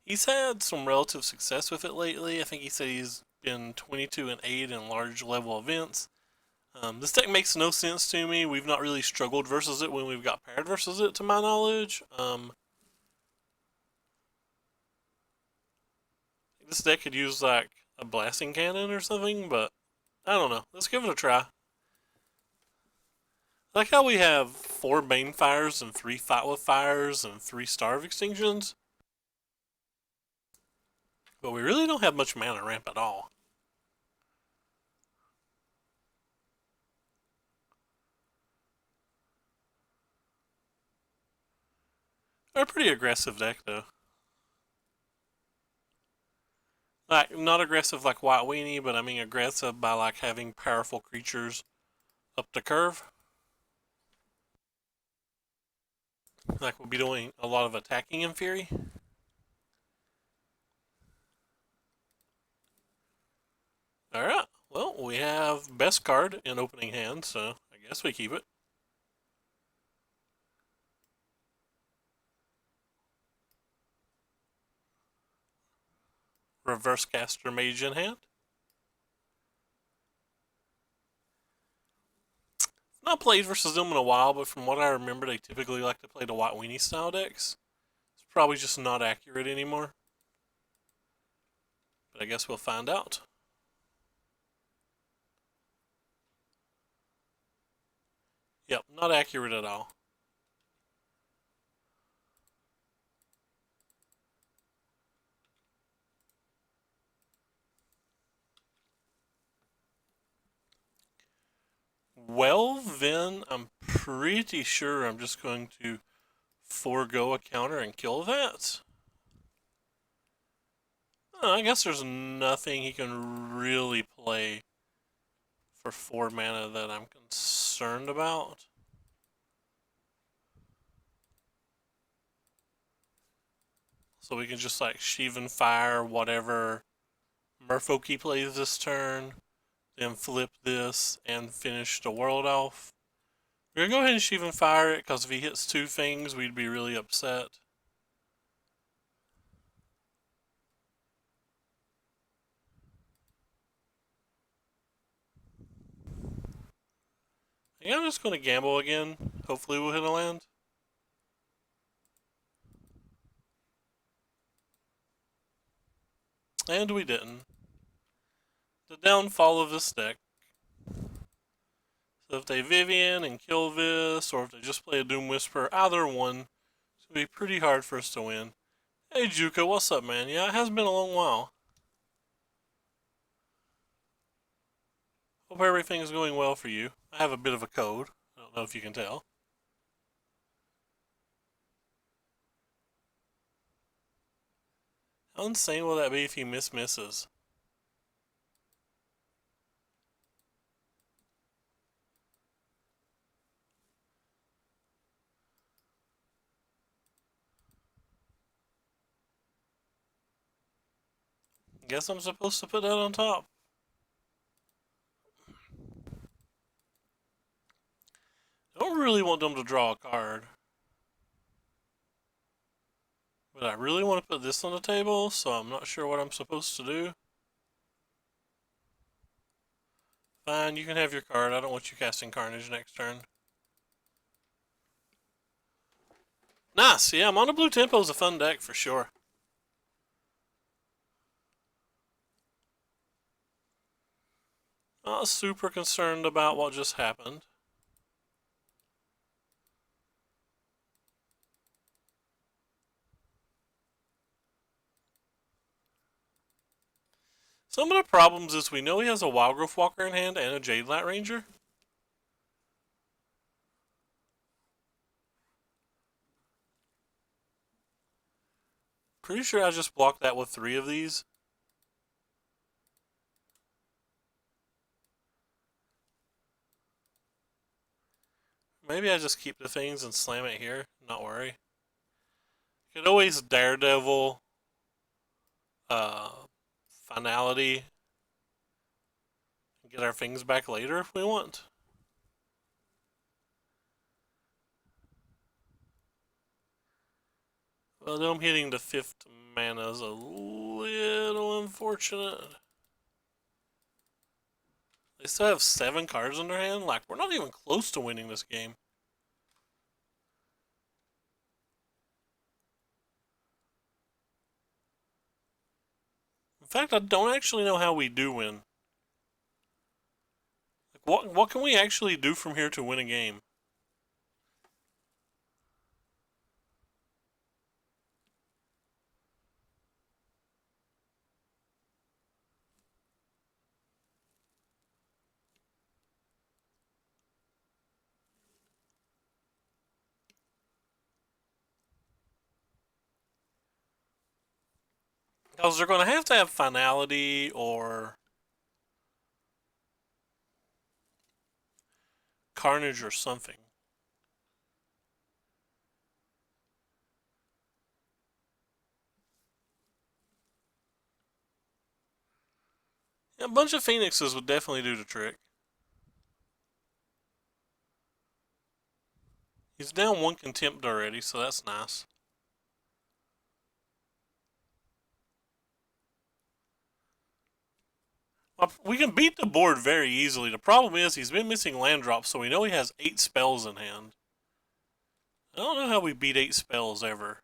He's had some relative success with it lately. I think he said he's been 22-8 in large level events. This deck makes no sense to me. We've not really struggled versus it when we've got paired versus it, to my knowledge. This deck could use like a blasting cannon or something, but I don't know. Let's give it a try. I like how we have 4 Bane Fires and 3 Fight with Fires and 3 Starve Extinctions, but we really don't have much mana ramp at all. They're a pretty aggressive deck though. Like, not aggressive like White Weenie, but I mean aggressive by like having powerful creatures up the curve. Like, we'll be doing a lot of attacking in Fury. Alright, well, we have best card in opening hand, so I guess we keep it. Reverse Caster Mage in hand. Not played versus them in a while, but from what I remember, they typically like to play the White Weenie style decks. It's probably just not accurate anymore. But I guess we'll find out. Yep, not accurate at all. Well, then I'm pretty sure I'm just going to forego a counter and kill that. I guess there's nothing he can really play for 4 mana that I'm concerned about. So we can just like Shivan Fire whatever Merfolk plays this turn, then flip this and finish the world off. We're gonna go ahead and Shivan Fire it because if he hits 2 things, we'd be really upset. Yeah, I'm just gonna gamble again. Hopefully we'll hit a land. And we didn't. The downfall of this deck. So if they Vivian and kill this, or if they just play a Doom Whisper, either one, it's gonna be pretty hard for us to win. Hey Juka, what's up, man? Yeah, it has been a long while. Hope everything's going well for you. I have a bit of a code. I don't know if you can tell. How insane will that be if he misses? Guess I'm supposed to put that on top. I don't really want them to draw a card. But I really want to put this on the table, so I'm not sure what I'm supposed to do. Fine, you can have your card. I don't want you casting Carnage next turn. Nice, yeah, Mono Blue Tempo is a fun deck for sure. Not super concerned about what just happened. Some of the problems is we know he has a Wildgrowth Walker in hand and a Jadelat Ranger. Pretty sure I just blocked that with 3 of these. Maybe I just keep the things and slam it here, not worry. Could always Daredevil, uh, Finality, and get our things back later if we want. Well, now I'm hitting the 5th mana is a little unfortunate. They still have 7 cards in their hand. Like, we're not even close to winning this game. In fact, I don't actually know how we do win. Like, what can we actually do from here to win a game? Because they're going to have finality or carnage or something. Yeah, a bunch of phoenixes would definitely do the trick. He's down 1 contempt already, so that's nice. We can beat the board very easily. The problem is he's been missing land drops, so we know he has 8 spells in hand. I don't know how we beat 8 spells ever.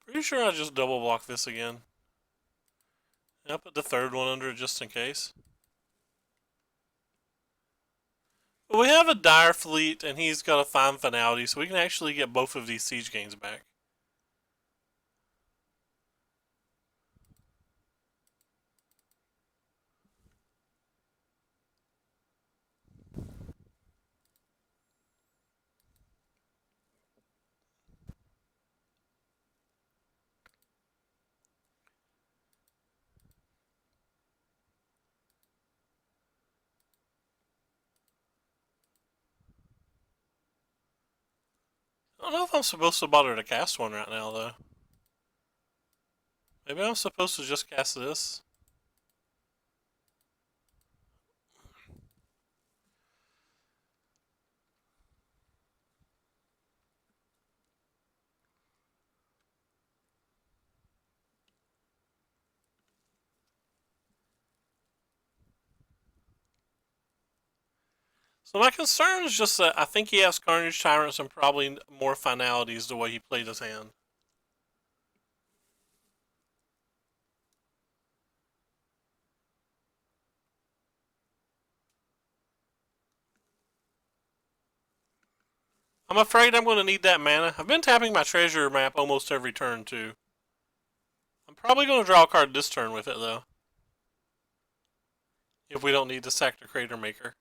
Pretty sure I just double block this again. I'll put the 3rd one under just in case. But we have a Dire Fleet, and he's got a fine finality, so we can actually get both of these siege gains back. I don't know if I'm supposed to bother to cast one right now, though. Maybe I'm supposed to just cast this. So my concern is just that I think he has Carnage Tyrants and probably more finalities the way he played his hand. I'm afraid I'm going to need that mana. I've been tapping my treasure map almost every turn, too. I'm probably going to draw a card this turn with it, though. If we don't need to sack the Crater Maker.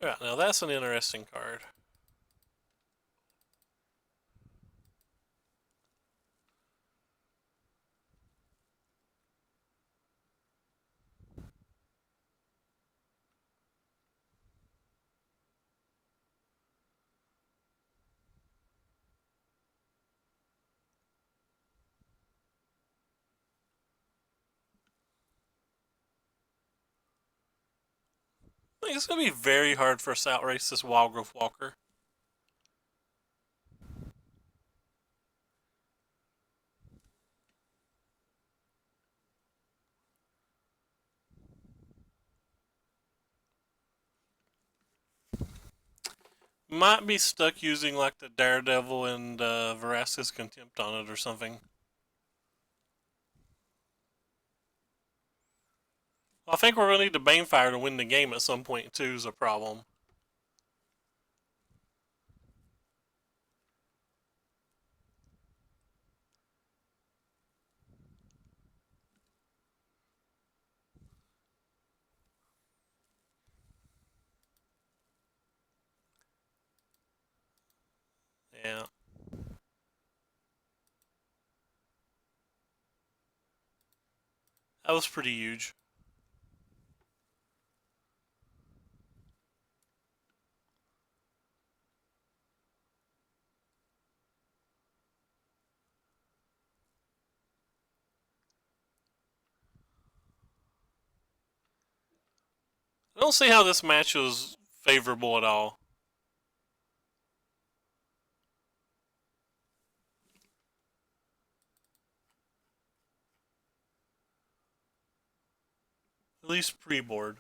Yeah, now that's an interesting card. I think it's going to be very hard for us to outrace this Wildgrowth Walker. Might be stuck using like the Daredevil and Verasca's Contempt on it or something. Well, I think we're going to need the Banefire to win the game at some point too is a problem. Yeah. That was pretty huge. I don't see how this match is favorable at all. At least pre-board.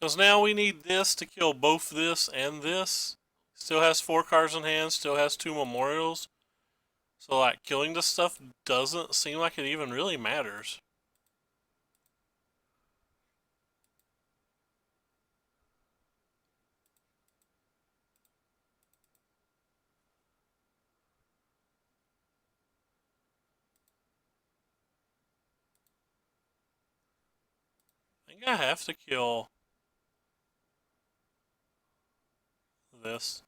Because now we need this to kill both this and this. Still has 4 cards in hand, still has 2 memorials. So, like, killing this stuff doesn't seem like it even really matters. I think I have to kill this.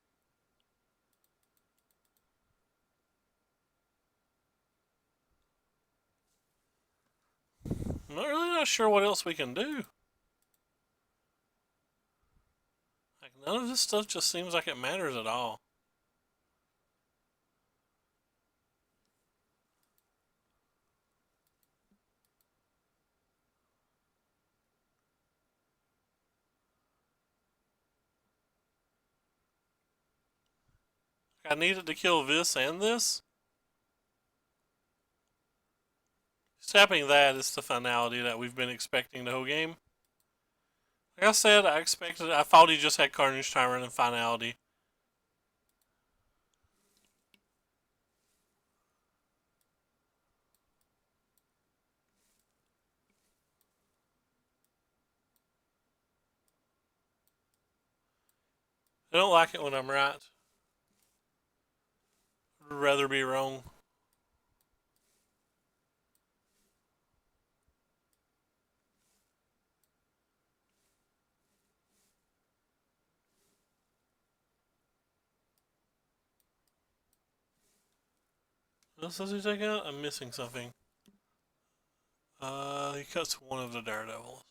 I'm not sure what else we can do. Like, none of this stuff just seems like it matters at all. I needed to kill this and this. Tapping that is the finality that we've been expecting the whole game. Like I said, I thought he just had Carnage Tyrant and finality. I don't like it when I'm right. I'd rather be wrong. What else does he take out? I'm missing something. He cuts one of the Daredevils.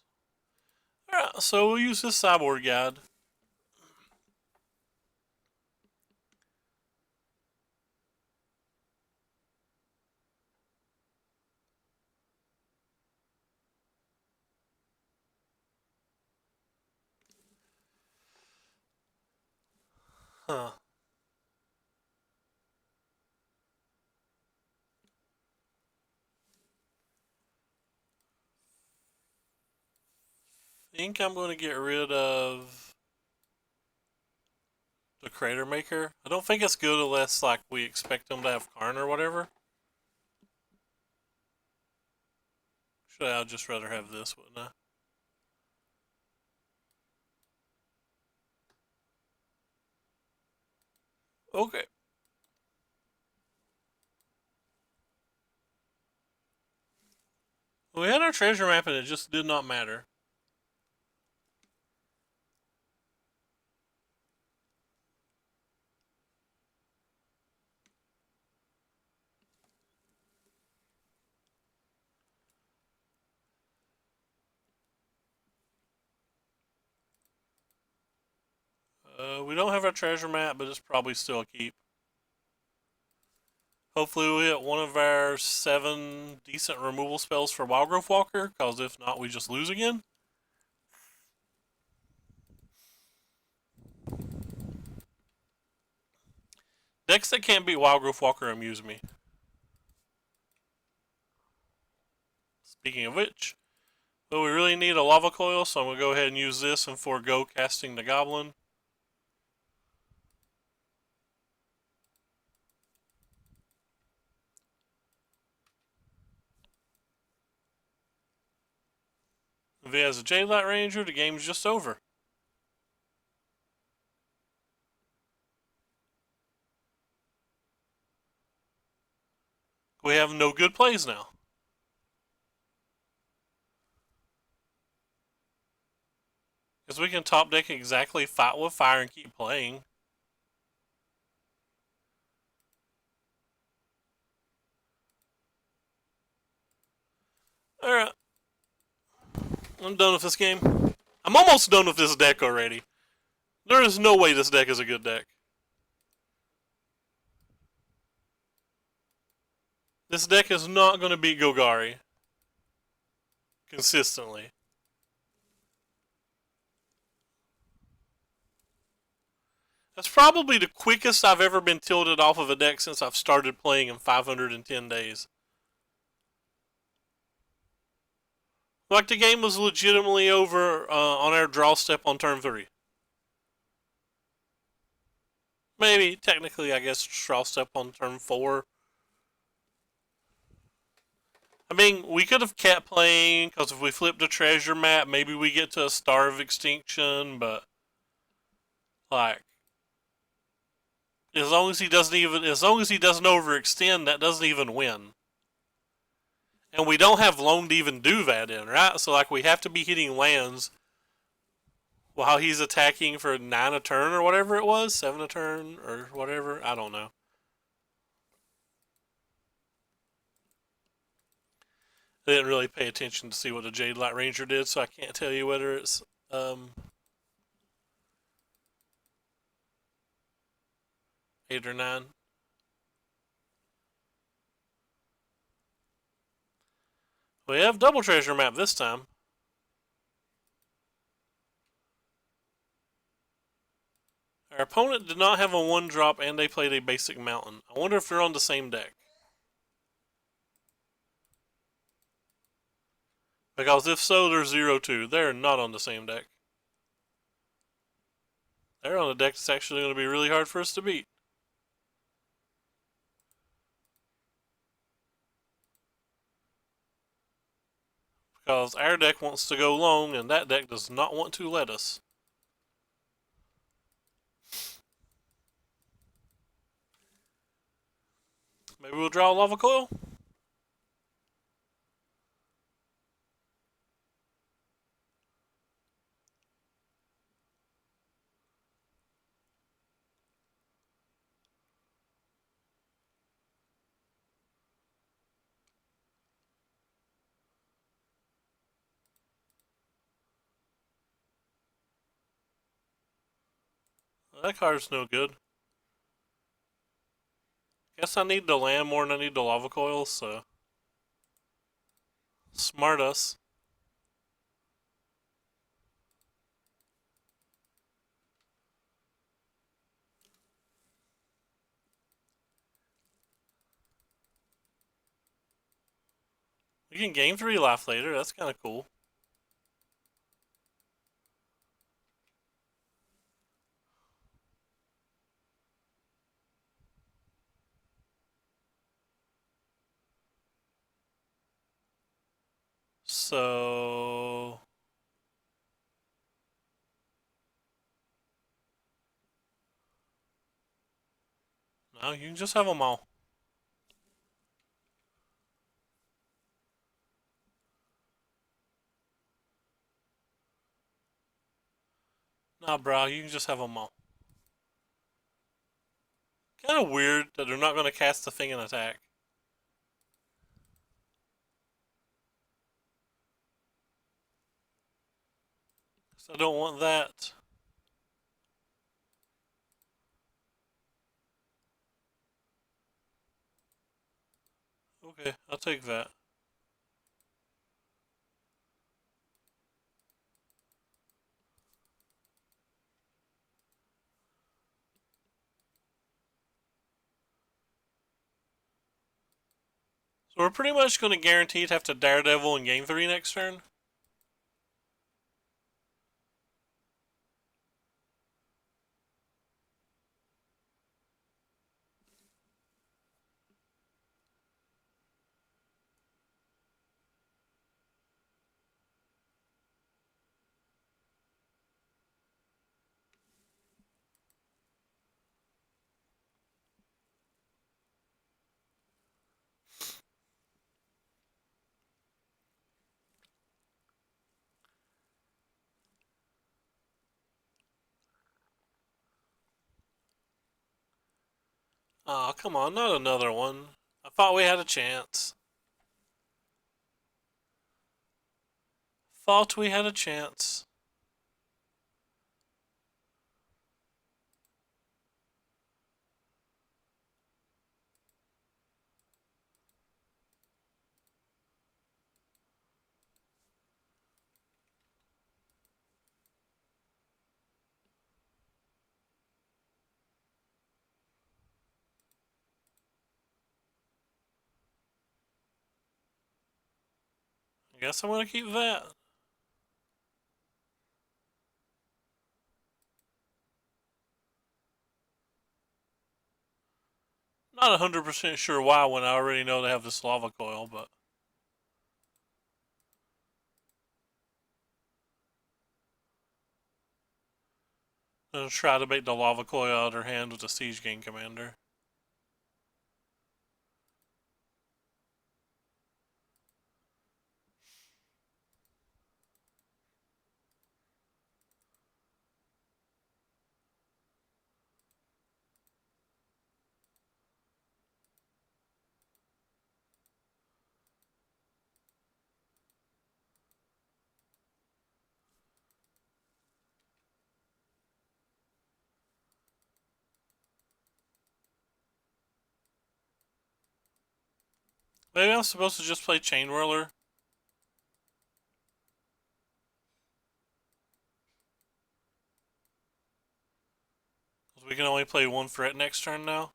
Alright, so we'll use this Cyborg guide. Huh. I think I'm going to get rid of the Crater Maker. I don't think it's good unless like we expect them to have Karn or whatever. Should I just rather have this, wouldn't I? Okay. We had our treasure map and it just did not matter. We don't have our treasure map, but it's probably still a keep. Hopefully we hit one of our 7 decent removal spells for Wildgrowth Walker, because if not, we just lose again. Decks that can't beat Wildgrowth Walker amuse me. Speaking of which, well, we really need a Lava Coil, so I'm going to go ahead and use this and forego casting the Goblin. If he has a Jadelight Ranger, the game's just over. We have no good plays now. Because we can top deck exactly Fight with Fire and keep playing. Alright. I'm done with this game. I'm almost done with this deck already. There is no way this deck is a good deck. This deck is not going to beat Golgari consistently. That's probably the quickest I've ever been tilted off of a deck since I've started playing in 510 days. Like, the game was legitimately over on our draw step on turn 3. Maybe, technically, I guess, draw step on turn 4. I mean, we could have kept playing, because if we flipped a treasure map, maybe we get to a Star of Extinction, but, like, as long as he doesn't overextend, that doesn't even win. And we don't have Loam to even do that in, right? So, like, we have to be hitting lands while he's attacking for 9 a turn or whatever it was, 7 a turn or whatever. I don't know. I didn't really pay attention to see what the Jade Light Ranger did, so I can't tell you whether it's 8 or 9. We have double treasure map this time. Our opponent did not have a 1-drop and they played a basic mountain. I wonder if they're on the same deck. Because if so, they're 0-2. They're not on the same deck. They're on a deck that's actually going to be really hard for us to beat. Because our deck wants to go long and that deck does not want to let us. Maybe we'll draw a Lava Coil? That card's no good. Guess I need the land more than I need the Lava Coils, so. Smart us. We can gain 3 life later, that's kind of cool. So. No, you can just have them all. Nah, bro, you can just have them all. Kind of weird that they're not going to cast the thing and attack. So I don't want that. Okay, I'll take that. So we're pretty much going to guarantee to have to Daredevil and gain 3 next turn. Aw, oh, come on, not another one. I thought we had a chance. Thought we had a chance. guess I'm gonna keep that. Not 100% sure why when I already know they have this lava coil, but... I'm gonna try to make the lava coil out of her hand with the Siege Gang Commander. Maybe I'm supposed to just play Chain Whirler. We can only play one threat next turn now.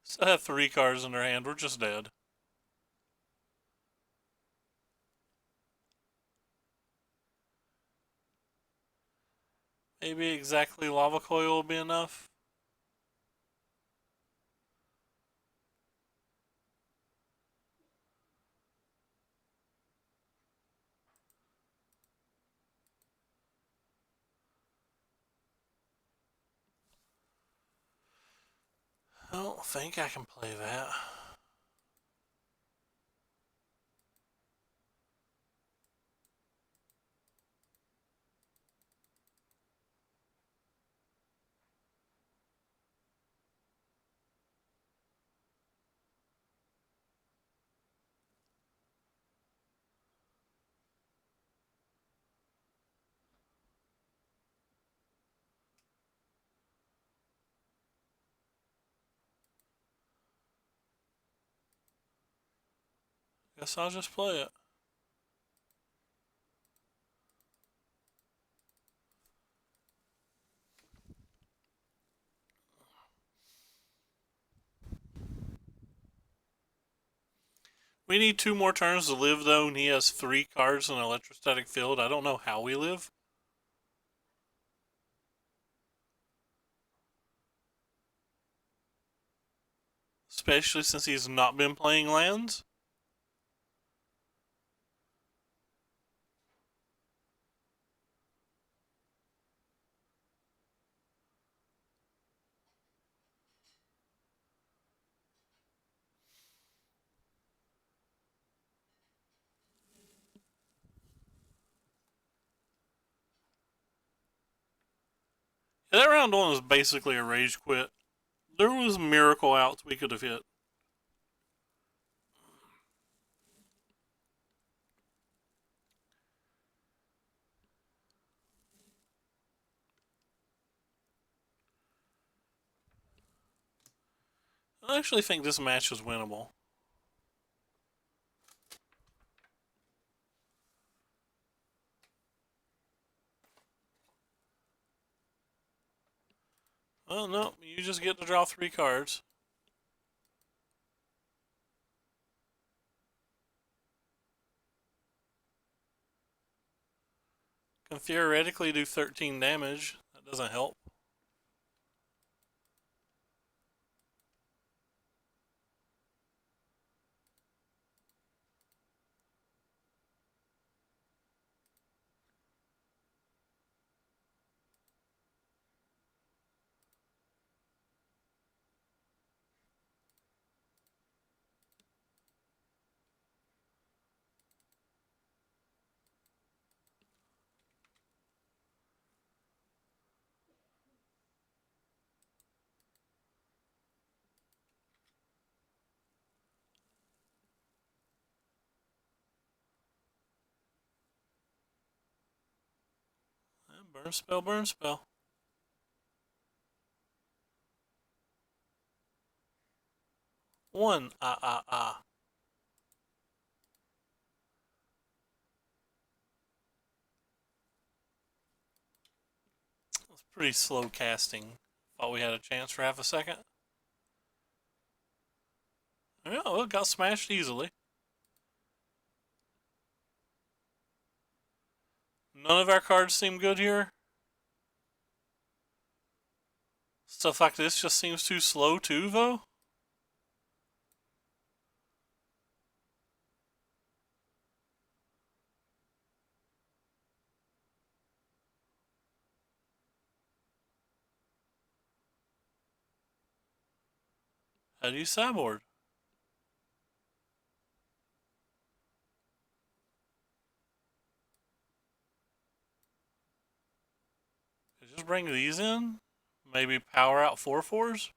Still have 3 cards in their hand. We're just dead. Maybe exactly Lava Coil will be enough. I don't think I can play that. Guess I'll just play it. We need 2 more turns to live, though, and he has 3 cards in Electrostatic Field. I don't know how we live. Especially since he's not been playing lands. Yeah, that round 1 was basically a rage quit. There was miracle outs we could have hit. I actually think this match is winnable. Well, no, you just get to draw 3 cards. Can theoretically do 13 damage. That doesn't help. Burn spell, burn spell. One, It's pretty slow casting. Thought we had a chance for half a second. Yeah, well, it got smashed easily. None of our cards seem good here. Stuff like this just seems too slow too, though. How do you sideboard? Just bring these in? Maybe power out 4/4s?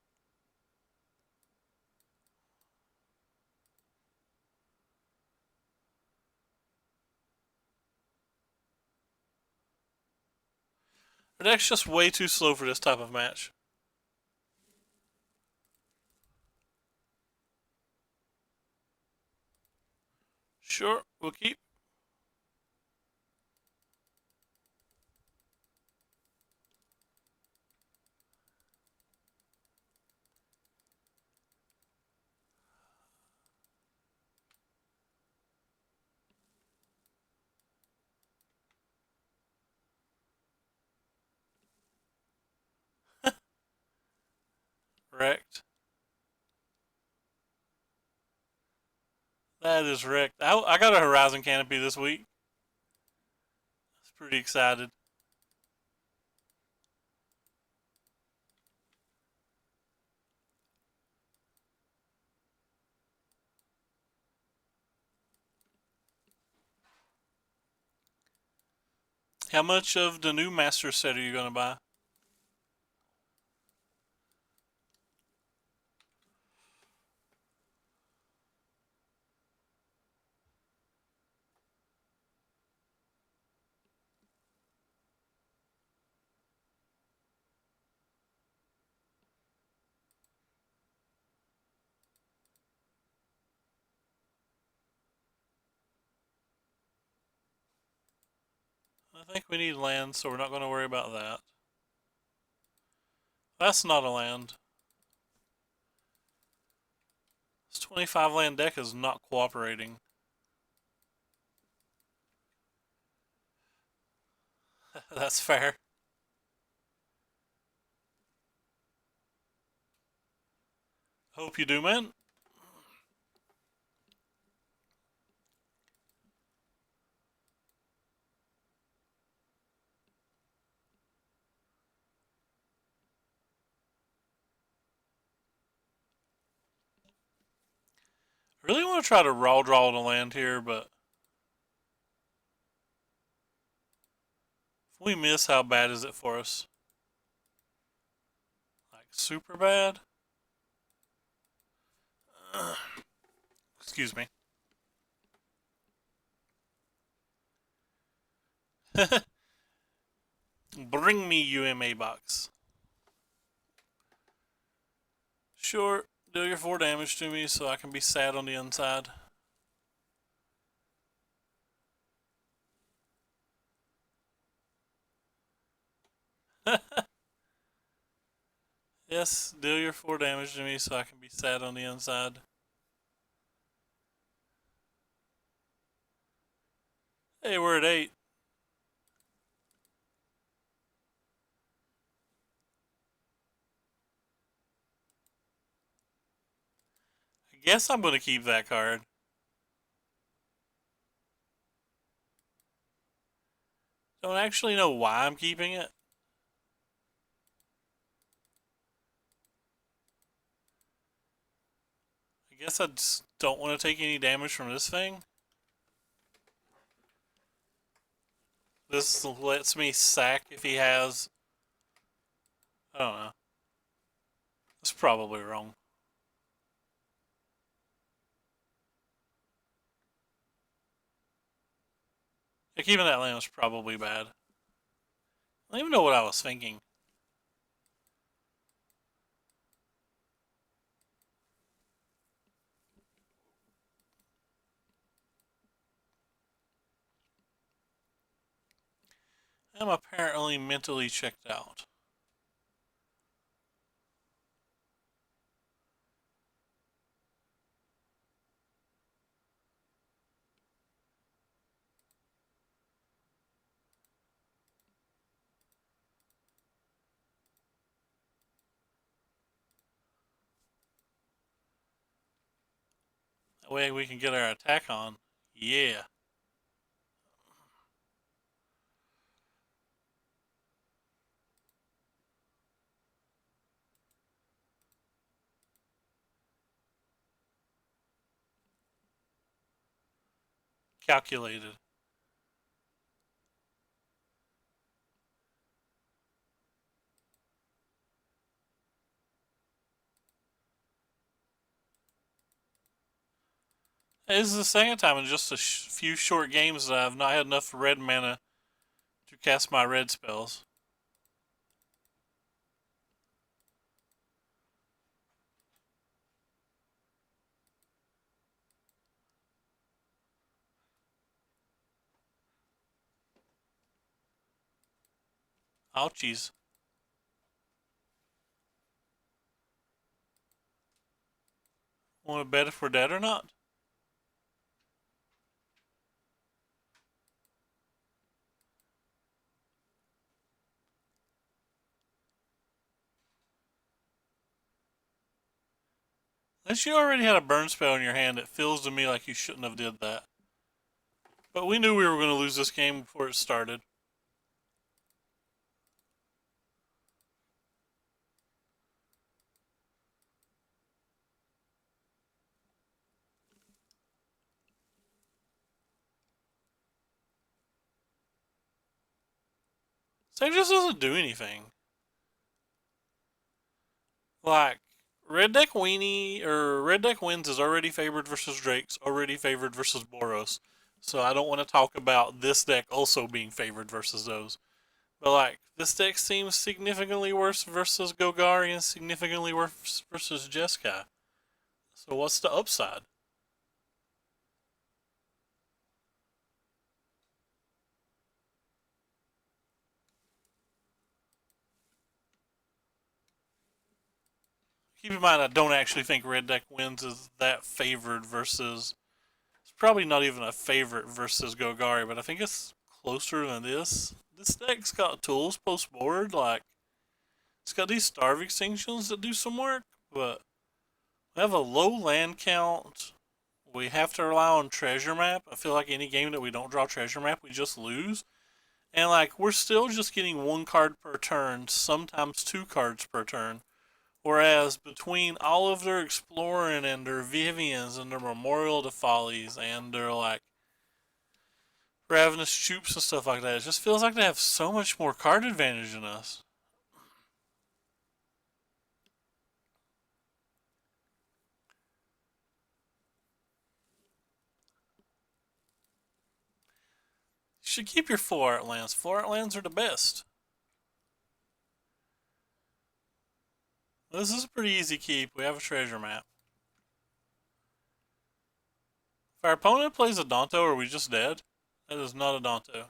Our deck's just way too slow for this type of match. Sure, we'll keep. Wrecked. That is wrecked. I got a Horizon Canopy this week. I was pretty excited. How much of the new Master set are you going to buy? I think we need land, so we're not going to worry about that. That's not a land. This 25 land deck is not cooperating. That's fair. Hope you do, man. I really want to try to raw draw the land here, but if we miss, how bad is it for us? Like, super bad? Excuse me. Bring me UMA box. Sure, deal your 4 damage to me so I can be sad on the inside. Yes, deal your 4 damage to me so I can be sad on the inside. Hey, we're at 8. I guess I'm going to keep that card. Don't actually know why I'm keeping it. I guess I just don't want to take any damage from this thing. This lets me sack if he has... I don't know. That's probably wrong. Yeah, keeping that land was probably bad. I don't even know what I was thinking. I'm apparently mentally checked out. That way we can get our attack on. Yeah. Calculated. This is the second time in just a few short games that I've not had enough red mana to cast my red spells. Ouchies. Want to bet if we're dead or not? Unless you already had a burn spell in your hand, it feels to me like you shouldn't have did that. But we knew we were going to lose this game before it started. So it just doesn't do anything. Like, Red Deck Weenie, or Red Deck Wins is already favored versus Drake's, already favored versus Boros. So I don't want to talk about this deck also being favored versus those. But like, this deck seems significantly worse versus Golgari and significantly worse versus Jeskai. So what's the upside? Keep in mind, I don't actually think Red Deck Wins is that favored versus. It's probably not even a favorite versus Golgari, but I think it's closer than this. This deck's got tools post board, like it's got these Starve Extinctions that do some work, but we have a low land count. We have to rely on Treasure Map. I feel like any game that we don't draw Treasure Map, we just lose. And like we're still just getting one card per turn, sometimes two cards per turn. Whereas between all of their Exploring and their Vivians and their Memorial to Follies and their like Ravenous Troops and stuff like that, it just feels like they have so much more card advantage than us. You should keep your full art lands. Full art lands are the best. This is a pretty easy keep. We have a treasure map. If our opponent plays a Danto, are we just dead? That is not a Danto.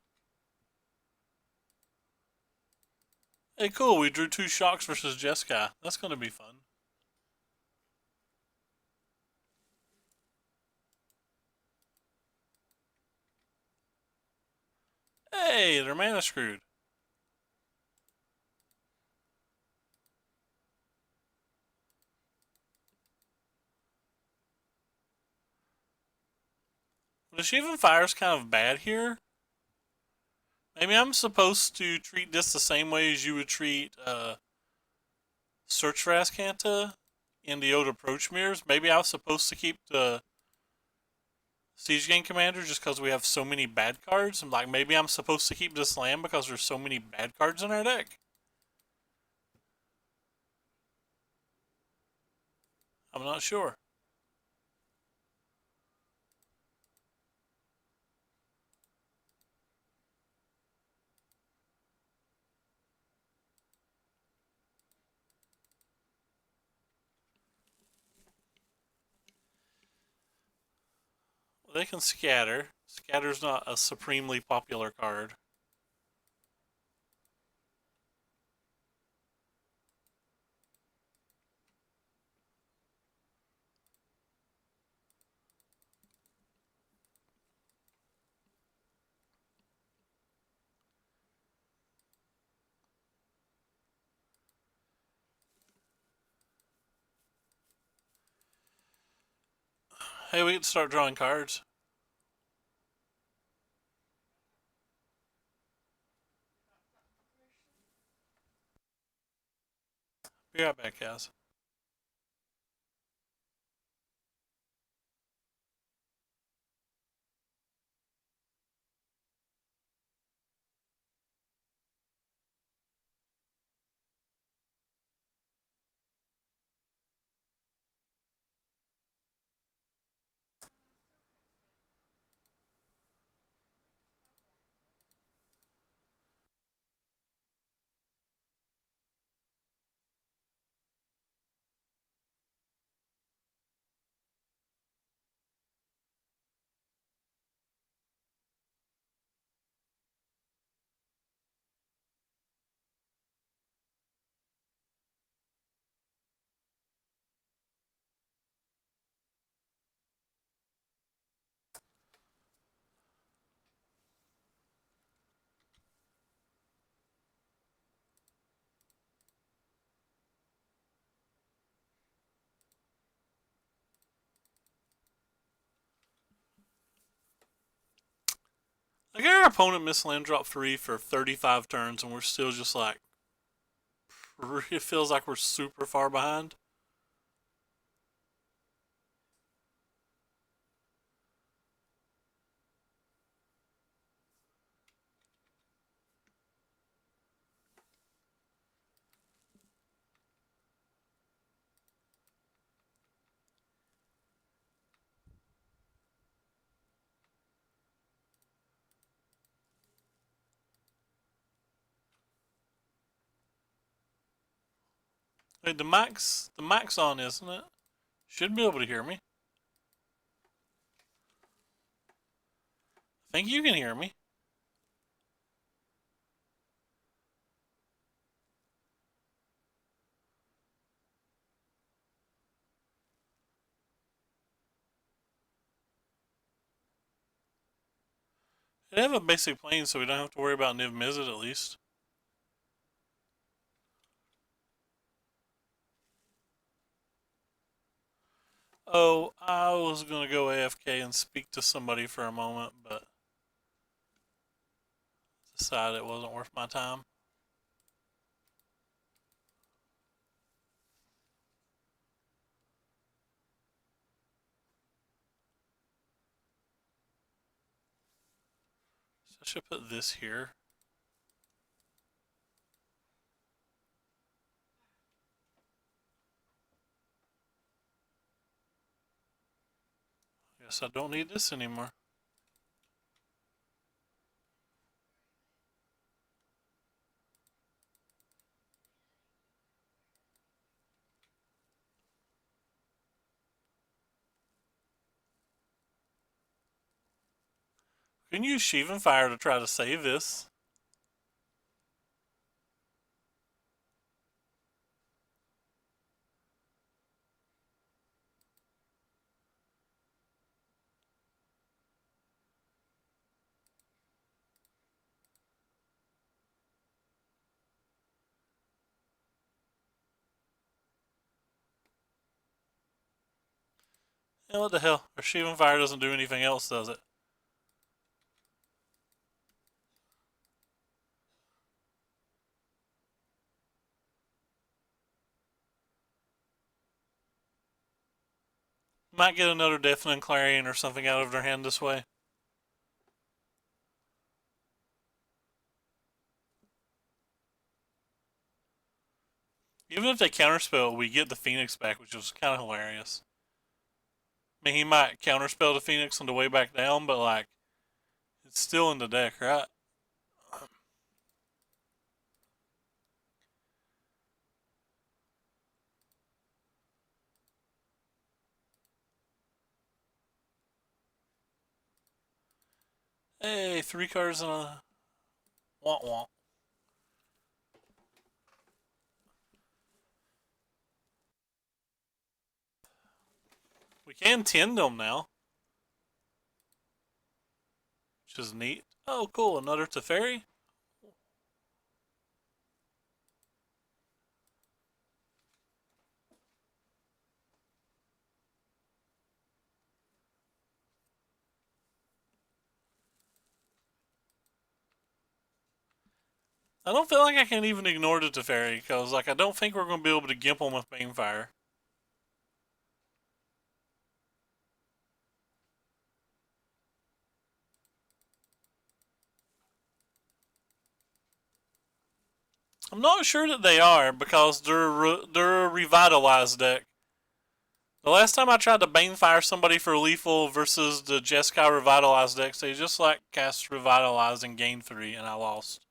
Hey, cool. We drew two shocks versus Jeskai. That's going to be fun. Hey, they're mana screwed. The Shivan Fire's kind of bad here. Maybe I'm supposed to treat this the same way as you would treat Search for Azcanta in the old approach mirrors. Maybe I was supposed to keep the Siege Gang Commander just because we have so many bad cards. And like maybe I'm supposed to keep this land because there's so many bad cards in our deck. I'm not sure. They can scatter. Scatter's not a supremely popular card. Hey, we can start drawing cards. Be right back, guys. Like our opponent missed land drop 3 for 35 turns, and we're still just like, it feels like we're super far behind. Wait, the mic's on, isn't it? Should be able to hear me. I think you can hear me. They have a basic plane, so we don't have to worry about Niv Mizzet at least. Oh, I was gonna go AFK and speak to somebody for a moment, but decided it wasn't worth my time. So I should put this here. Guess I don't need this anymore. We can use Sheevan Fire to try to save this. And what the hell? Our Sheevan Fire doesn't do anything else, does it? Might get another Deafening Clarion or something out of their hand this way. Even if they counterspell, we get the Phoenix back, which is kind of hilarious. I mean, he might counterspell the Phoenix on the way back down, but like, it's still in the deck, right? Hey, 3 cards and a womp womp. We can tend them now, which is neat. Oh, cool, another Teferi. I don't feel like I can even ignore the Teferi, because like I don't think we're going to be able to gimp them with Banefire. I'm not sure that they are, because they're a revitalized deck. The last time I tried to Banefire somebody for lethal versus the Jeskai revitalized decks, they just like cast Revitalize and gain 3, and I lost.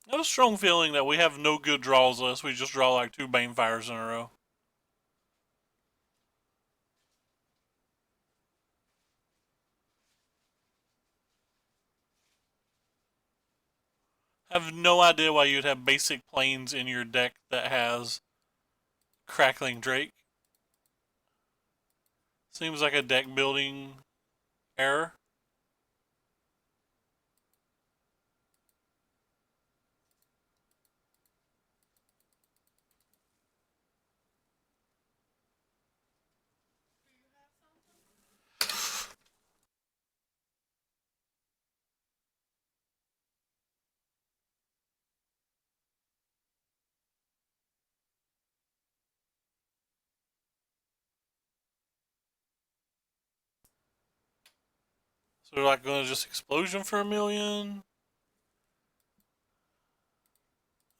I have a strong feeling that we have no good draws unless we just draw like 2 Banefires in a row. I have no idea why you'd have basic planes in your deck that has Crackling Drake. Seems like a deck building error. So they're like going to just Explosion for 1,000,000?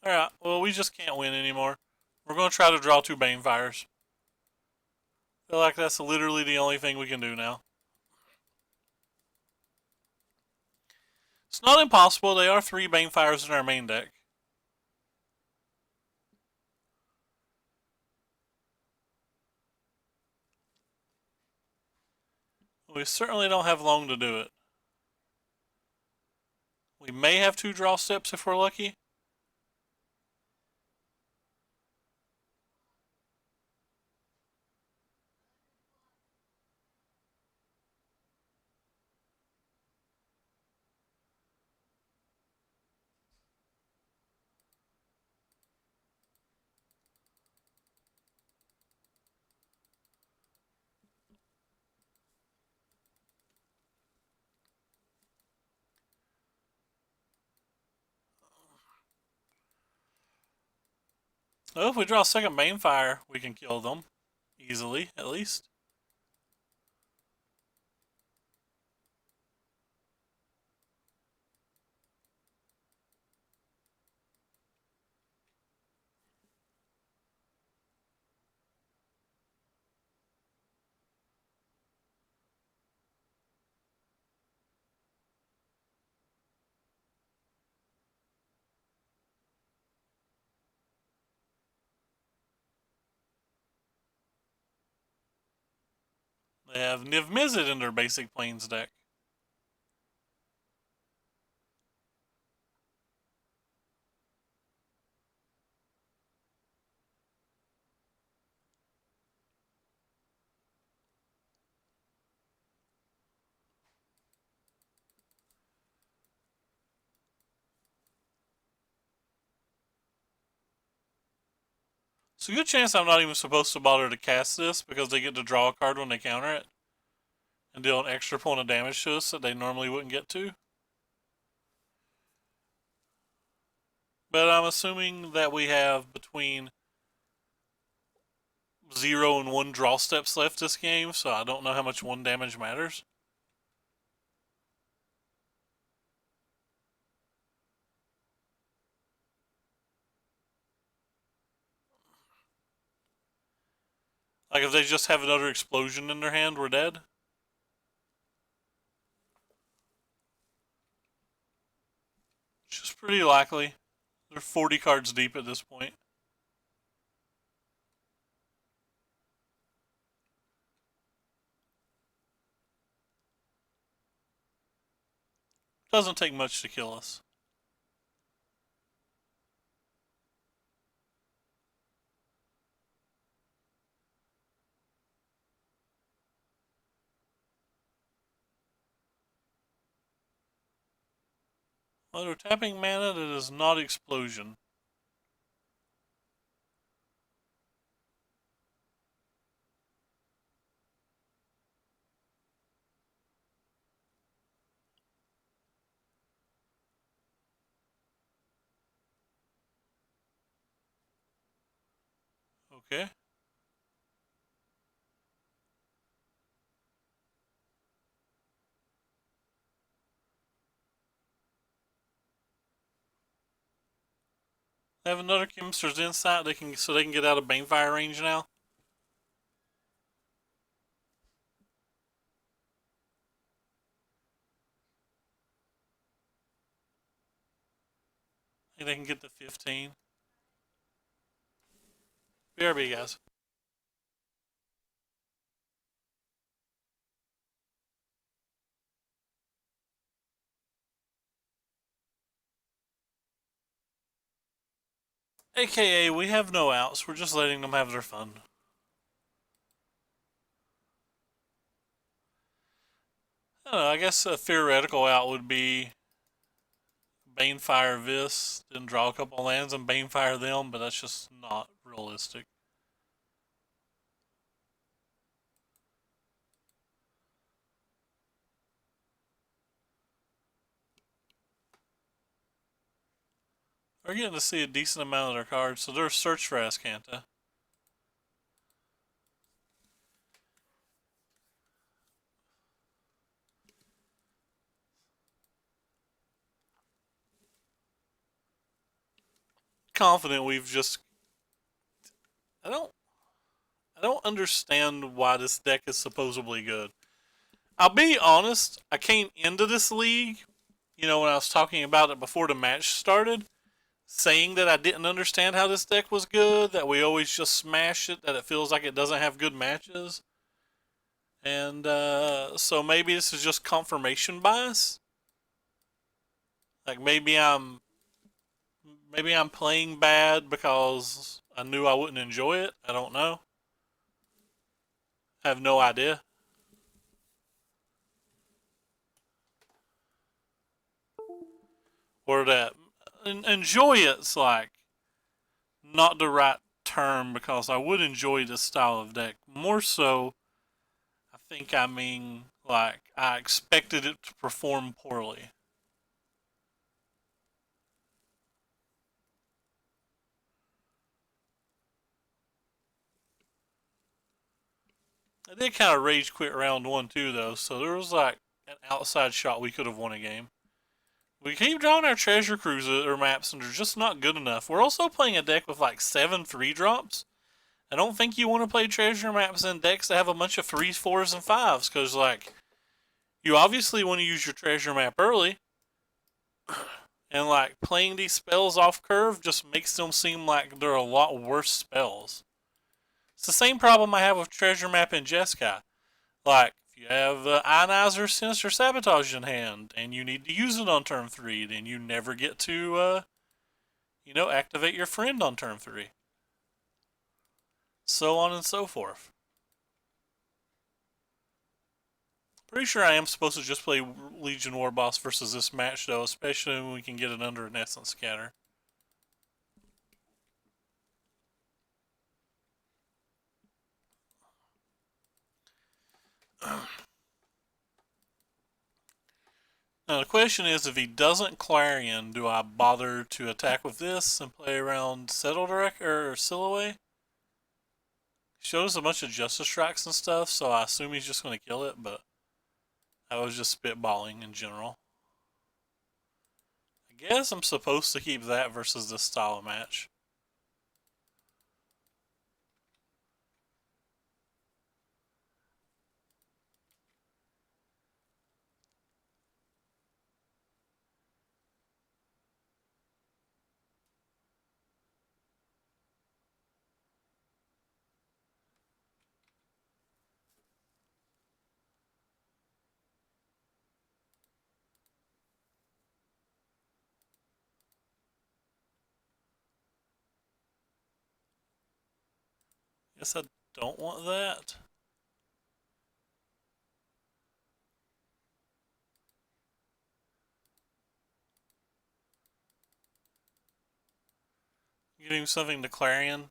Alright, well, we just can't win anymore. We're going to try to draw 2 Banefires. I feel like that's literally the only thing we can do now. It's not impossible. They are 3 Banefires in our main deck. We certainly don't have long to do it. We may have 2 draw steps if we're lucky. Well, if we draw a second Banefire, we can kill them. Easily, at least. They have Niv Mizzet in their basic planes deck. It's a good chance I'm not even supposed to bother to cast this because they get to draw a card when they counter it and deal an extra point of damage to us that they normally wouldn't get to. But I'm assuming that we have between 0 and 1 draw steps left this game, so I don't know how much 1 damage matters. Like if they just have another explosion in their hand, we're dead. Which is pretty likely. They're 40 cards deep at this point. Doesn't take much to kill us. Under tapping mana that is not explosion. Okay. They have another Chemist's Insight. They can get out of Banefire range now. I think they can get the 15. BRB, guys. AKA, we have no outs. We're just letting them have their fun. I don't know. I guess a theoretical out would be Banefire this, then draw a couple lands and Banefire them, but that's just not realistic. We're getting to see a decent amount of their cards, so there's Search for Azcanta. Confident we've just. I don't. I don't understand why this deck is supposedly good. I'll be honest. I came into this league, when I was talking about it before the match started, saying that I didn't understand how this deck was good, that we always just smash it, that it feels like it doesn't have good matches. And so maybe this is just confirmation bias. Like maybe I'm playing bad because I knew I wouldn't enjoy it. I don't know. I have no idea. Or that enjoy it's like not the right term because I would enjoy this style of deck. More so, I think I mean like I expected it to perform poorly. I did kind of rage quit round one too though, so there was like an outside shot we could have won a game. We keep drawing our treasure cruiser maps and they're just not good enough. We're also playing a deck with like 7 3-drops. I don't think you want to play treasure maps in decks that have a bunch of 3s, 4s, and 5s because like you obviously want to use your treasure map early. And like playing these spells off curve just makes them seem like they're a lot worse spells. It's the same problem I have with treasure map in Jeskai. Like if you have Ionizer, Sinister Sabotage in hand and you need to use it on turn 3, then you never get to activate your friend on turn 3. So on and so forth. Pretty sure I am supposed to just play Legion War Boss versus this match though, especially when we can get it under an Essence Scatter. Now the question is, if he doesn't Clarion, do I bother to attack with this and play around Settle Direct or Silhouette? He shows a bunch of Justice Strikes and stuff, so I assume he's just going to kill it, but I was just spitballing in general. I guess I'm supposed to keep that versus this style of match. Guess I don't want that. Getting something to Clarion.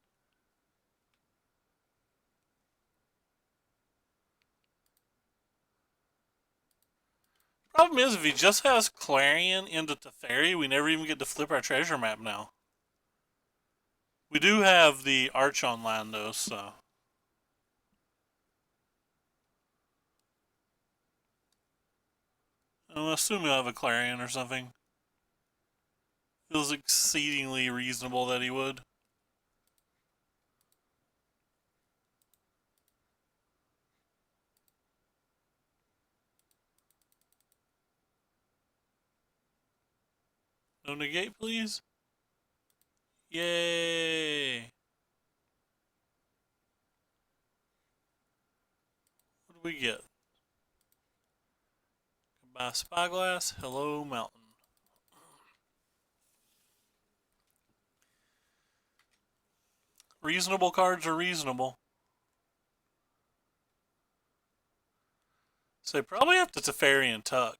Problem is, if he just has Clarion into Teferi, we never even get to flip our treasure map now. We do have the Arch online though, so. I assume he'll have a Clarion or something. Feels exceedingly reasonable that he would. No negate, please. Yay! What do we get? Goodbye, Spyglass. Hello, Mountain. Reasonable cards are reasonable. So they probably have to Teferi and Tuck.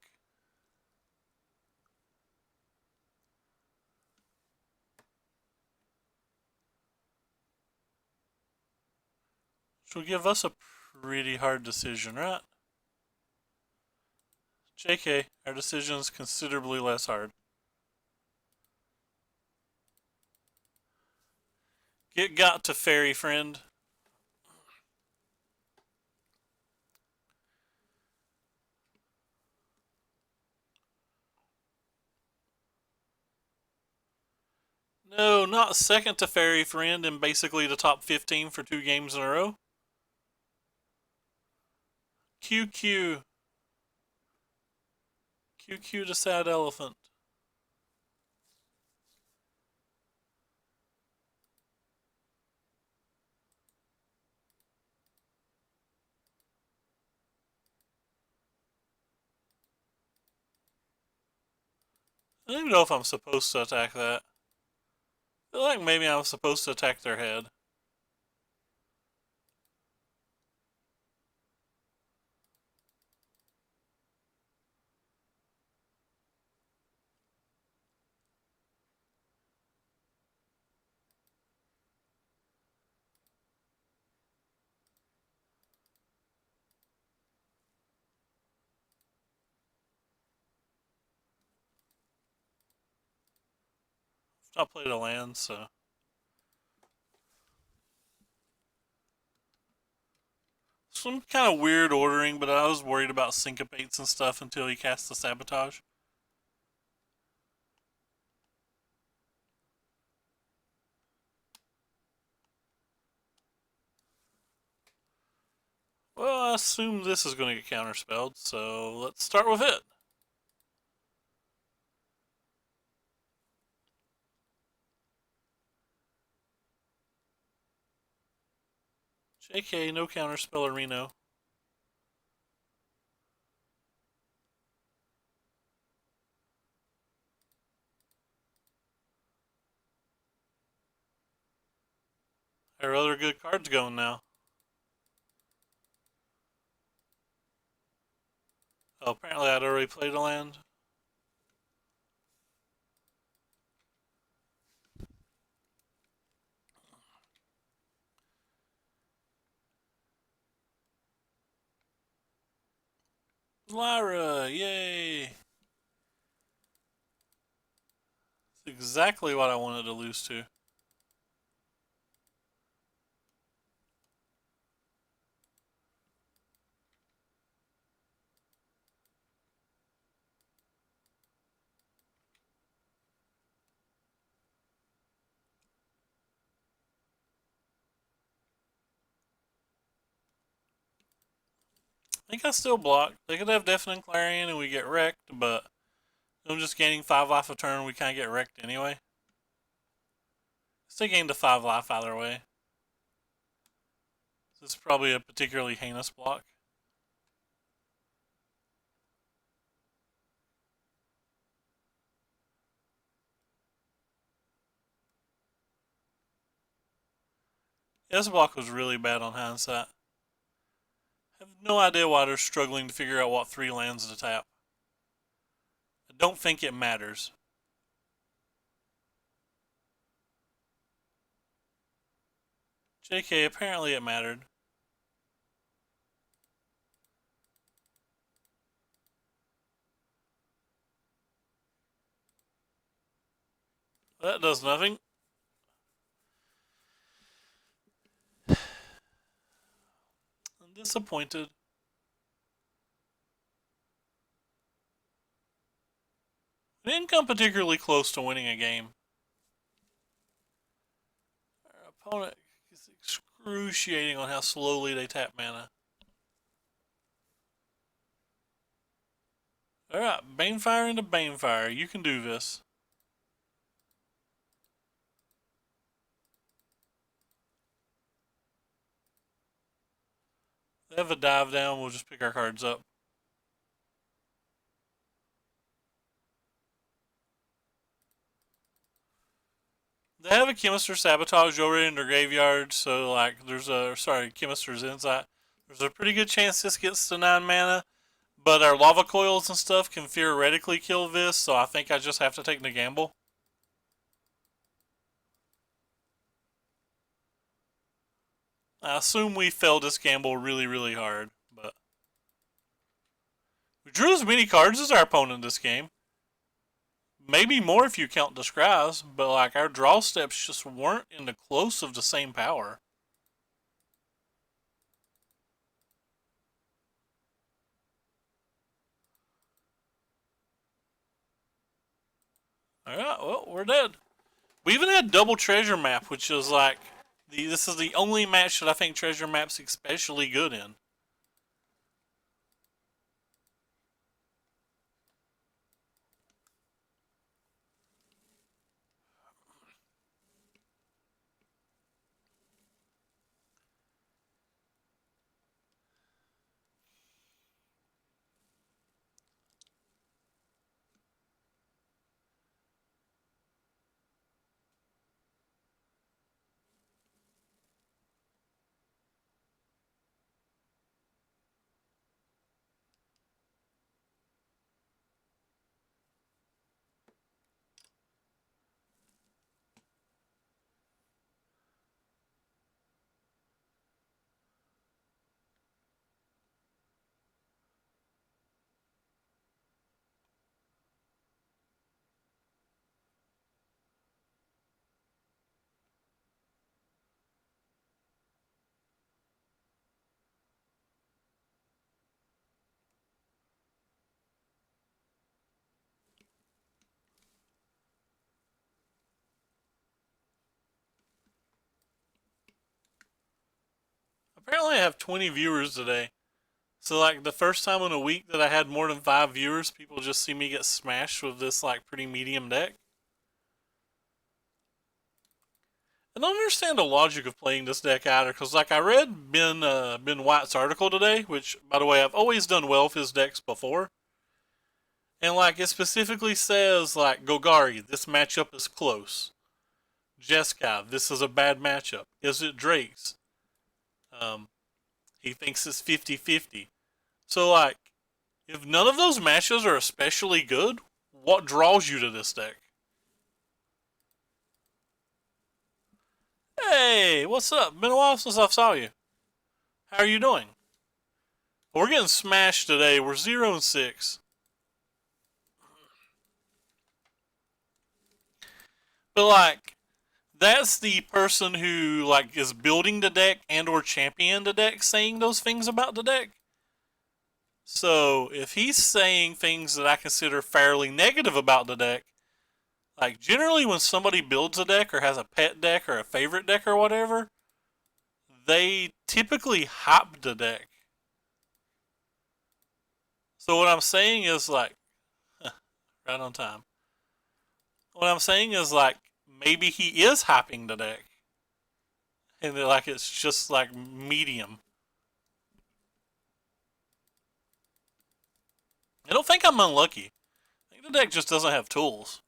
Which will give us a pretty hard decision, right? JK, our decision is considerably less hard. Get got to Fairy, friend. No, not second to Fairy, friend, and basically the top 15 for 2 games in a row. QQ. QQ to Sad Elephant. I don't even know if I'm supposed to attack that. I feel like maybe I'm supposed to attack their head. I've not played a land, so. Some kind of weird ordering, but I was worried about syncopates and stuff until he cast the sabotage. Well, I assume this is going to get counterspelled, so let's start with it. JK, no counterspell Reno. There are other good cards going now. Oh, apparently I'd already played a land. Lyra, yay! That's exactly what I wanted to lose to. I think I still block. They could have Deafening Clarion and we get wrecked, but I'm just gaining 5 life a turn, we kind of get wrecked anyway. Still gain the 5 life either way. This is probably a particularly heinous block. Yeah, this block was really bad on hindsight. I have no idea why they're struggling to figure out what 3 lands to tap. I don't think it matters. JK, apparently it mattered. That does nothing. I'm disappointed. We didn't come particularly close to winning a game. Our opponent is excruciating on how slowly they tap mana. Alright, Banefire into Banefire. You can do this. They have a dive down, we'll just pick our cards up. They have a Chemister Sabotage already in their graveyard, so like there's a Chemister's Insight. There's a pretty good chance this gets to 9 mana, but our Lava Coils and stuff can theoretically kill this, so I think I just have to take the gamble. I assume we failed this gamble really, really hard, but we drew as many cards as our opponent this game. Maybe more if you count the Scries, but like our draw steps just weren't in the close of the same power. Alright, well, we're dead. We even had double treasure map, which is like this is the only match that I think treasure map's especially good in. Apparently I have 20 viewers today. So like the first time in a week that I had more than 5 viewers, people just see me get smashed with this like pretty medium deck. I don't understand the logic of playing this deck either, because like I read Ben White's article today, which by the way I've always done well with his decks before, and like it specifically says like Golgari, this matchup is close. Jeskai, this is a bad matchup. Is it Drake's? Um, he thinks it's 50-50. So like, if none of those matches are especially good, what draws you to this deck? Hey, what's up? Been a while since I saw you. How are you doing? We're getting smashed today. We're 0-6. But like, that's the person who like is building the deck and or champion the deck saying those things about the deck. So if he's saying things that I consider fairly negative about the deck, like generally when somebody builds a deck or has a pet deck or a favorite deck or whatever, they typically hype the deck. So what I'm saying is like, right on time. What I'm saying is like, maybe he is hyping the deck, and like it's just like medium. I don't think I'm unlucky. I think the deck just doesn't have tools.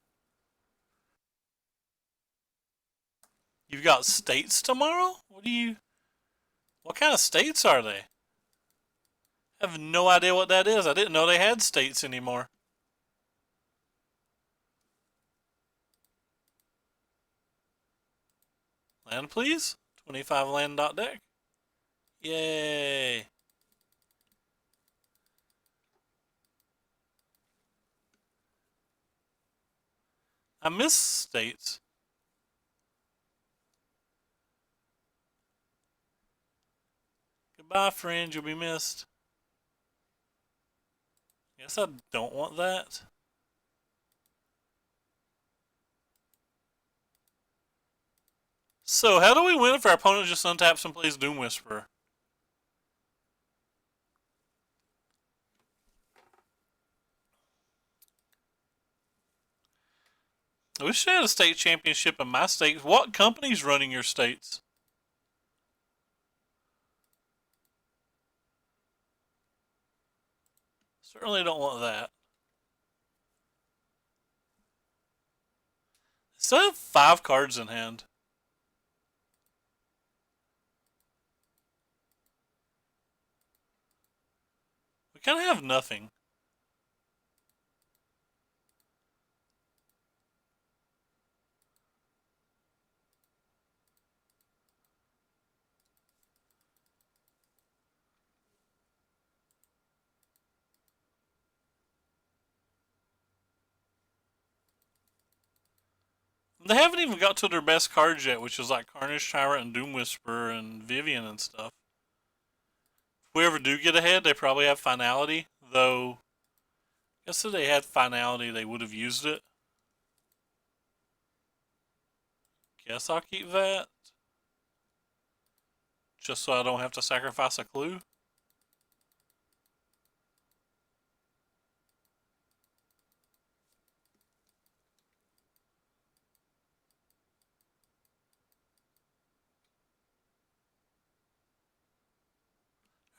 You've got states tomorrow? What kind of states are they? I have no idea what that is. I didn't know they had states anymore. Land, please? 25 land dot deck. Yay. I miss states. Goodbye, friend. You'll be missed. Guess I don't want that. So, how do we win if our opponent just untaps and plays Doom Whisperer? I wish I had a state championship in my state. What company's running your states? Certainly don't want that. Still have 5 cards in hand. We kind of have nothing. They haven't even got to their best cards yet, which is like Carnage Tyrant and Doom Whisperer and Vivian and stuff. If we ever do get ahead, they probably have Finality, though. I guess if they had Finality, they would have used it. Guess I'll keep that. Just so I don't have to sacrifice a clue.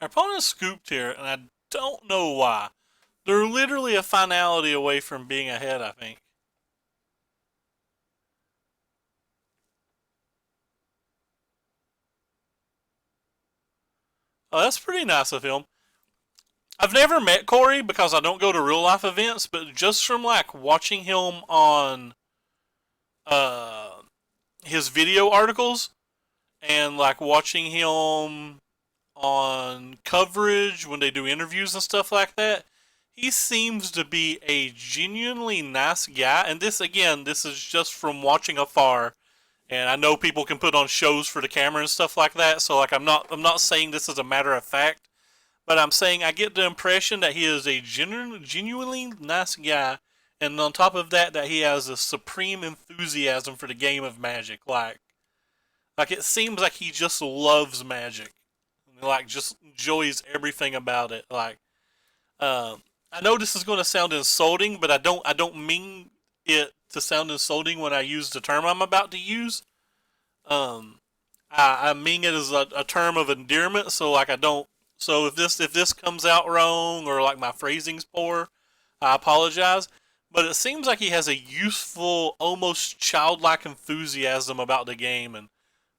Our opponent's scooped here, and I don't know why. They're literally a finality away from being ahead, I think. Oh, that's pretty nice of him. I've never met Corey because I don't go to real life events, but just from like watching him on uh his video articles and like watching him on coverage when they do interviews and stuff like that, he seems to be a genuinely nice guy. And this, again, this is just from watching afar. And I know people can put on shows for the camera and stuff like that. So like I'm not saying this as a matter of fact, but I'm saying I get the impression that he is a genuinely nice guy. And on top of that, that he has a supreme enthusiasm for the game of Magic. Like it seems like he just loves Magic. Like just enjoys everything about it. Like, I know this is going to sound insulting, but I don't mean it to sound insulting when I use the term I'm about to use. Um, I mean it as a term of endearment. So like I don't. So if this comes out wrong or like my phrasing's poor, I apologize. But it seems like he has a youthful, almost childlike enthusiasm about the game, and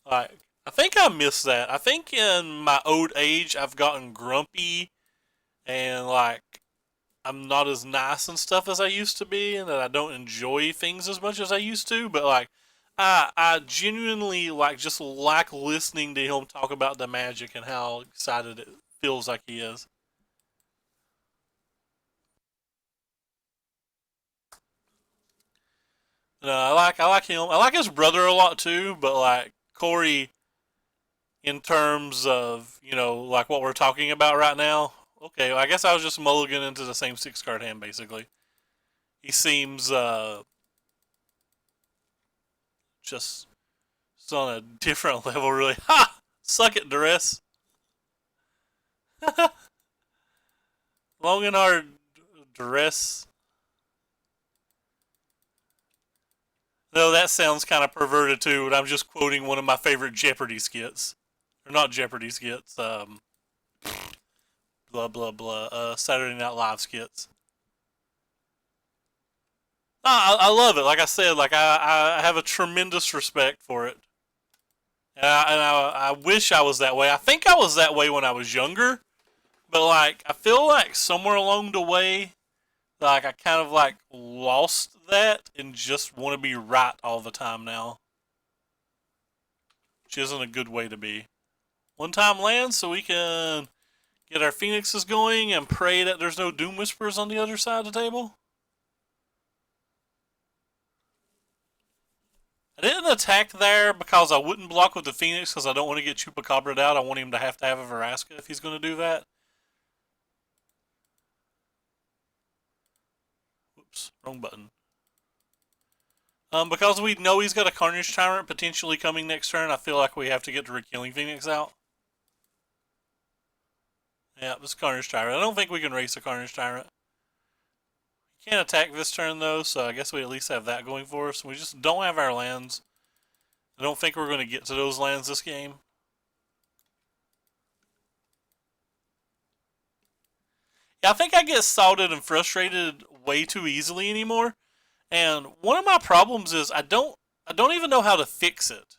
like I think I miss that. I think in my old age I've gotten grumpy and like I'm not as nice and stuff as I used to be, and that I don't enjoy things as much as I used to. But like I genuinely like just like listening to him talk about the Magic and how excited it feels like he is. No, I like him. I like his brother a lot too, but like Corey, in terms of like what we're talking about right now. Okay, well, I guess I was just mulligan into the same 6 card hand basically. He seems just on a different level, really. Ha! Suck it, Duress. Long and hard, Duress. No, that sounds kind of perverted too, but I'm just quoting one of my favorite Jeopardy skits. Or not Jeopardy skits, blah blah blah, Saturday Night Live skits. I love it. Like I said, like I have a tremendous respect for it. And I wish I was that way. I think I was that way when I was younger, but like I feel like somewhere along the way, like I kind of like lost that and just want to be right all the time now. which isn't a good way to be. One time land so we can get our phoenixes going and pray that there's no doom whispers on the other side of the table. I didn't attack there because I wouldn't block with the phoenix because I don't want to get Chupacabra'd out. I want him to have a Vraska if he's going to do that. Whoops, wrong button. Because we know he's got a Carnage Tyrant potentially coming next turn, I feel like we have to get the Killing Phoenix out. Yeah, this Carnage Tyrant. I don't think we can race a Carnage Tyrant. Can't attack this turn though, so I guess we at least have that going for us. We just don't have our lands. I don't think we're going to get to those lands this game. Yeah, I think I get salted and frustrated way too easily anymore. And one of my problems is I don't even know how to fix it.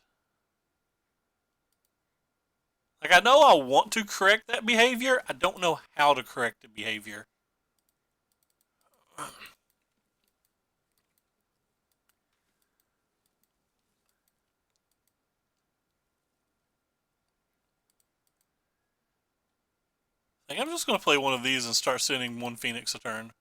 Like, I know I want to correct that behavior, I don't know how to correct the behavior. I think I'm just going to play one of these and start sending one Phoenix a turn.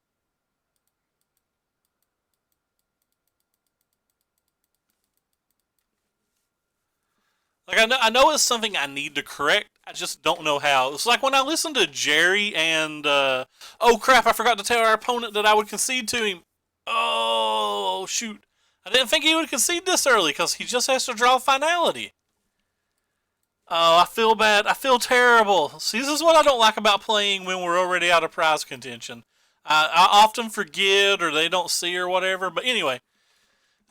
Like, I know it's something I need to correct, I just don't know how. It's like when I listened to Jerry and, oh crap, I forgot to tell our opponent that I would concede to him. Oh, shoot. I didn't think he would concede this early because he just has to draw Finality. Oh, I feel bad. I feel terrible. See, this is what I don't like about playing when we're already out of prize contention. I often forget or they don't see or whatever. But anyway,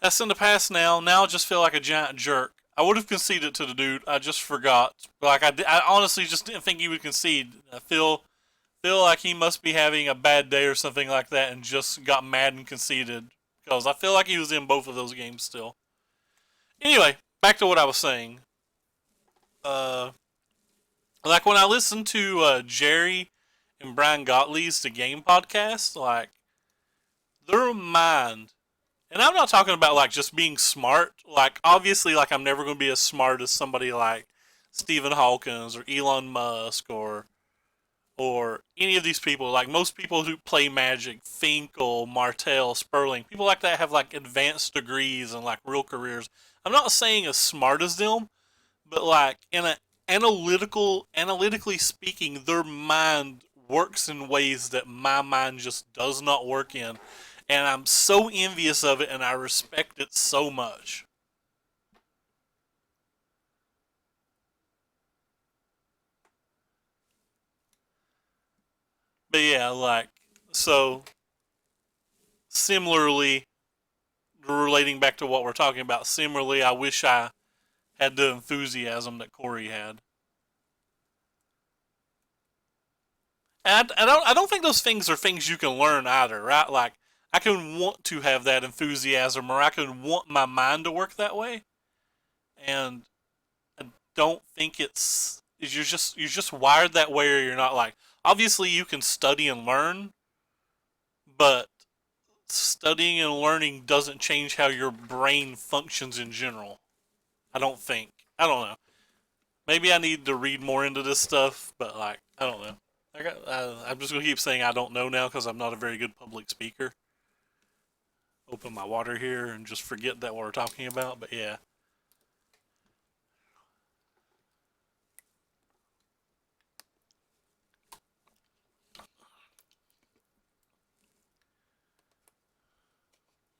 that's in the past now. Now I just feel like a giant jerk. I would have conceded to the dude. I just forgot. Like I honestly just didn't think he would concede. I feel like he must be having a bad day or something like that and just got mad and conceded. Because I feel like he was in both of those games still. Anyway, back to what I was saying. Like when I listen to Jerry and Brian Gottlieb's The Game podcast, like their mind, and I'm not talking about like just being smart. Like obviously, like I'm never going to be as smart as somebody like Stephen Hawkins or Elon Musk or any of these people. Like most people who play Magic, Finkel, Martell, Sperling, people like that have like advanced degrees and like real careers. I'm not saying as smart as them, but like in a analytically speaking, their mind works in ways that my mind just does not work in, and I'm so envious of it, and I respect it so much. But yeah, like so similarly, relating back to what we're talking about, similarly, I wish I had the enthusiasm that Corey had. And I don't think those things are things you can learn either, right? Like I can want to have that enthusiasm, or I can want my mind to work that way, and I don't think you're just wired that way, or you're not. Like obviously you can study and learn, but studying and learning doesn't change how your brain functions in general. I don't think. I don't know. Maybe I need to read more into this stuff, but like I don't know. I'm just gonna keep saying I don't know now because I'm not a very good public speaker. Open my water here and just forget that what we're talking about. But yeah,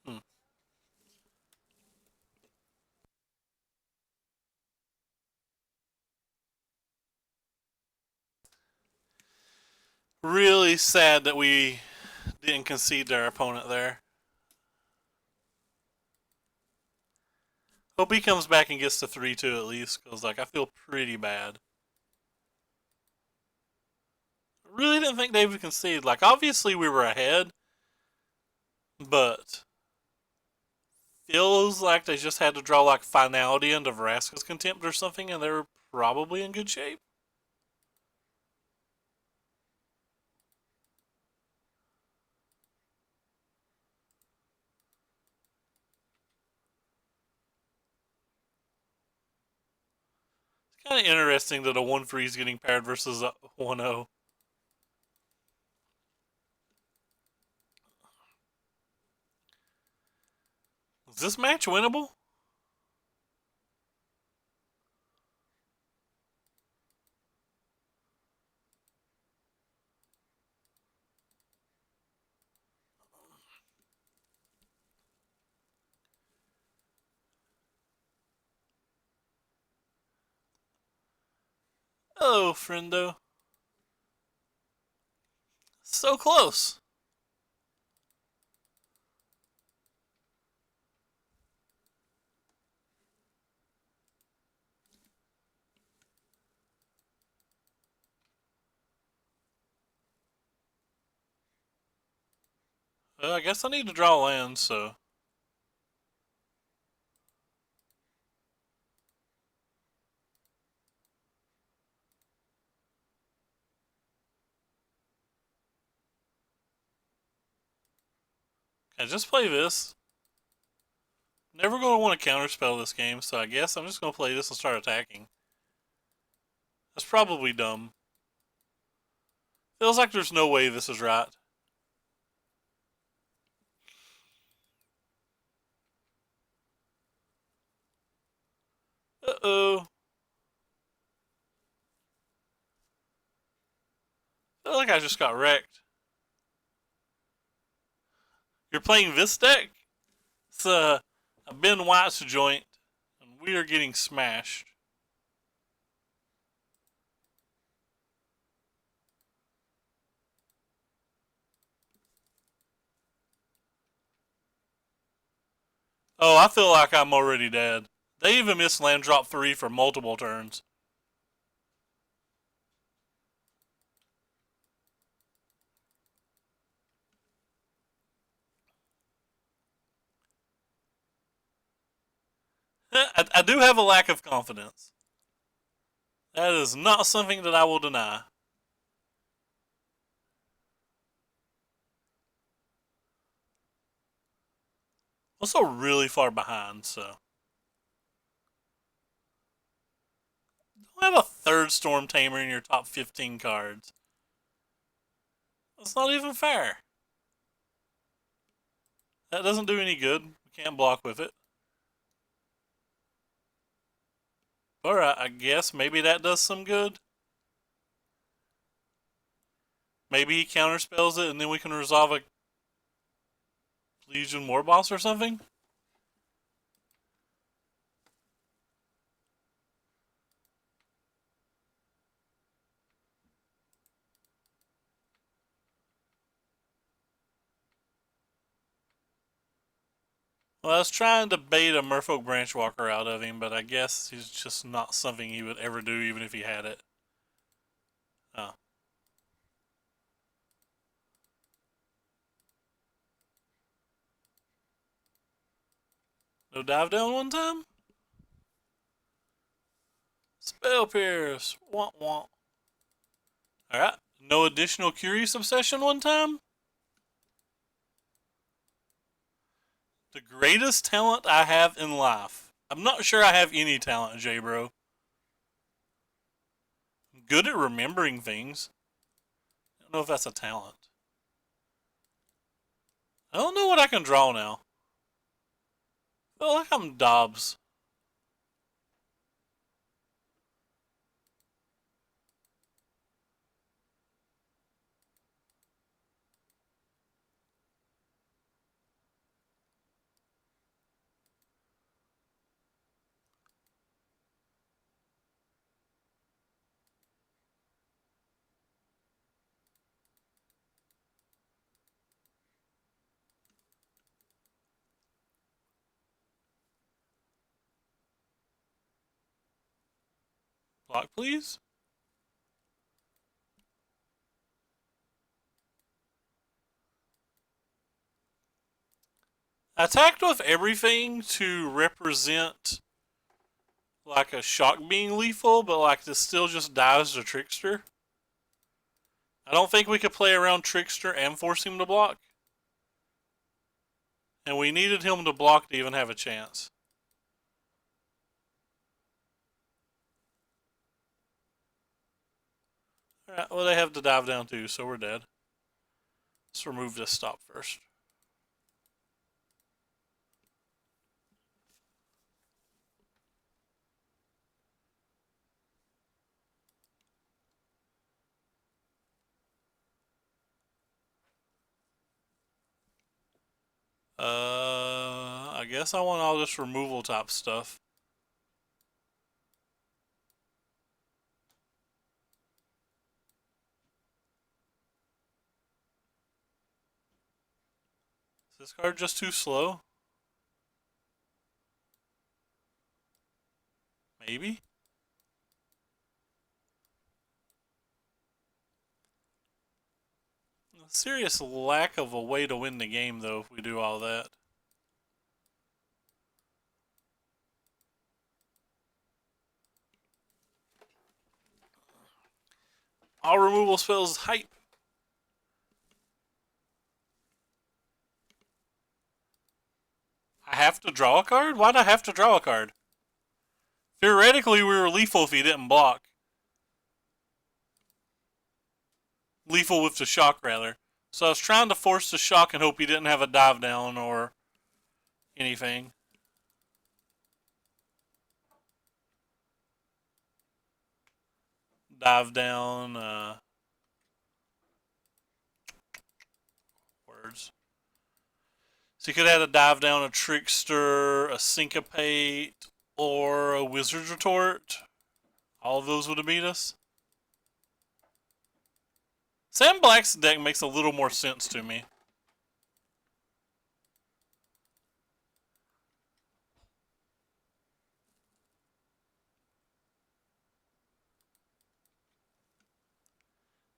hmm. Really sad that we didn't concede to our opponent there. Hope he comes back and gets to 3-2 at least, because like I feel pretty bad. Really didn't think they would concede. Like obviously we were ahead, but feels like they just had to draw like Finality into Vraska's Contempt or something, and they were probably in good shape. Kind of interesting that a 1-3 is getting paired versus a 1-0. Is this match winnable? Oh, friendo. So close. I guess I need to draw land, so. I just play this. Never going to want to counterspell this game, so I guess I'm just going to play this and start attacking. That's probably dumb. Feels like there's no way this is right. Uh-oh. Feel like I just got wrecked. You're playing this deck? It's a Ben White's joint, and we are getting smashed. Oh, I feel like I'm already dead. They even missed land drop 3 for multiple turns. I do have a lack of confidence. That is not something that I will deny. Also really far behind, so. Don't have a third Storm Tamer in your top 15 cards. That's not even fair. That doesn't do any good. We can't block with it. Alright, I guess maybe that does some good. Maybe he counterspells it and then we can resolve a Legion War Boss or something? Well, I was trying to bait a Merfolk Branchwalker out of him, but I guess he's just not something he would ever do even if he had it. Oh. No dive down one time? Spell Pierce. Want want. Alright. No additional Curious Obsession one time? The greatest talent I have in life. I'm not sure I have any talent, J-Bro. I'm good at remembering things. I don't know if that's a talent. I don't know what I can draw now. I feel like I'm Dobbs. Block, please. I attacked with everything to represent like a shock being lethal, but like this still just dies to Trickster. I don't think we could play around Trickster and force him to block. And we needed him to block to even have a chance. Alright, well they have to dive down too, so we're dead. Let's remove this stop first. I guess I want all this removal type stuff. Is this card just too slow? Maybe? A serious lack of a way to win the game, though, if we do all that. All removal spells hype. I have to draw a card? Why'd I have to draw a card? Theoretically, we were lethal if he didn't block. Lethal with the shock, rather. So I was trying to force the shock and hope he didn't have a dive down or anything. Dive down, words. So you could add a dive down, a trickster, a syncopate, or a wizard's retort. All of those would have beat us. Sam Black's deck makes a little more sense to me.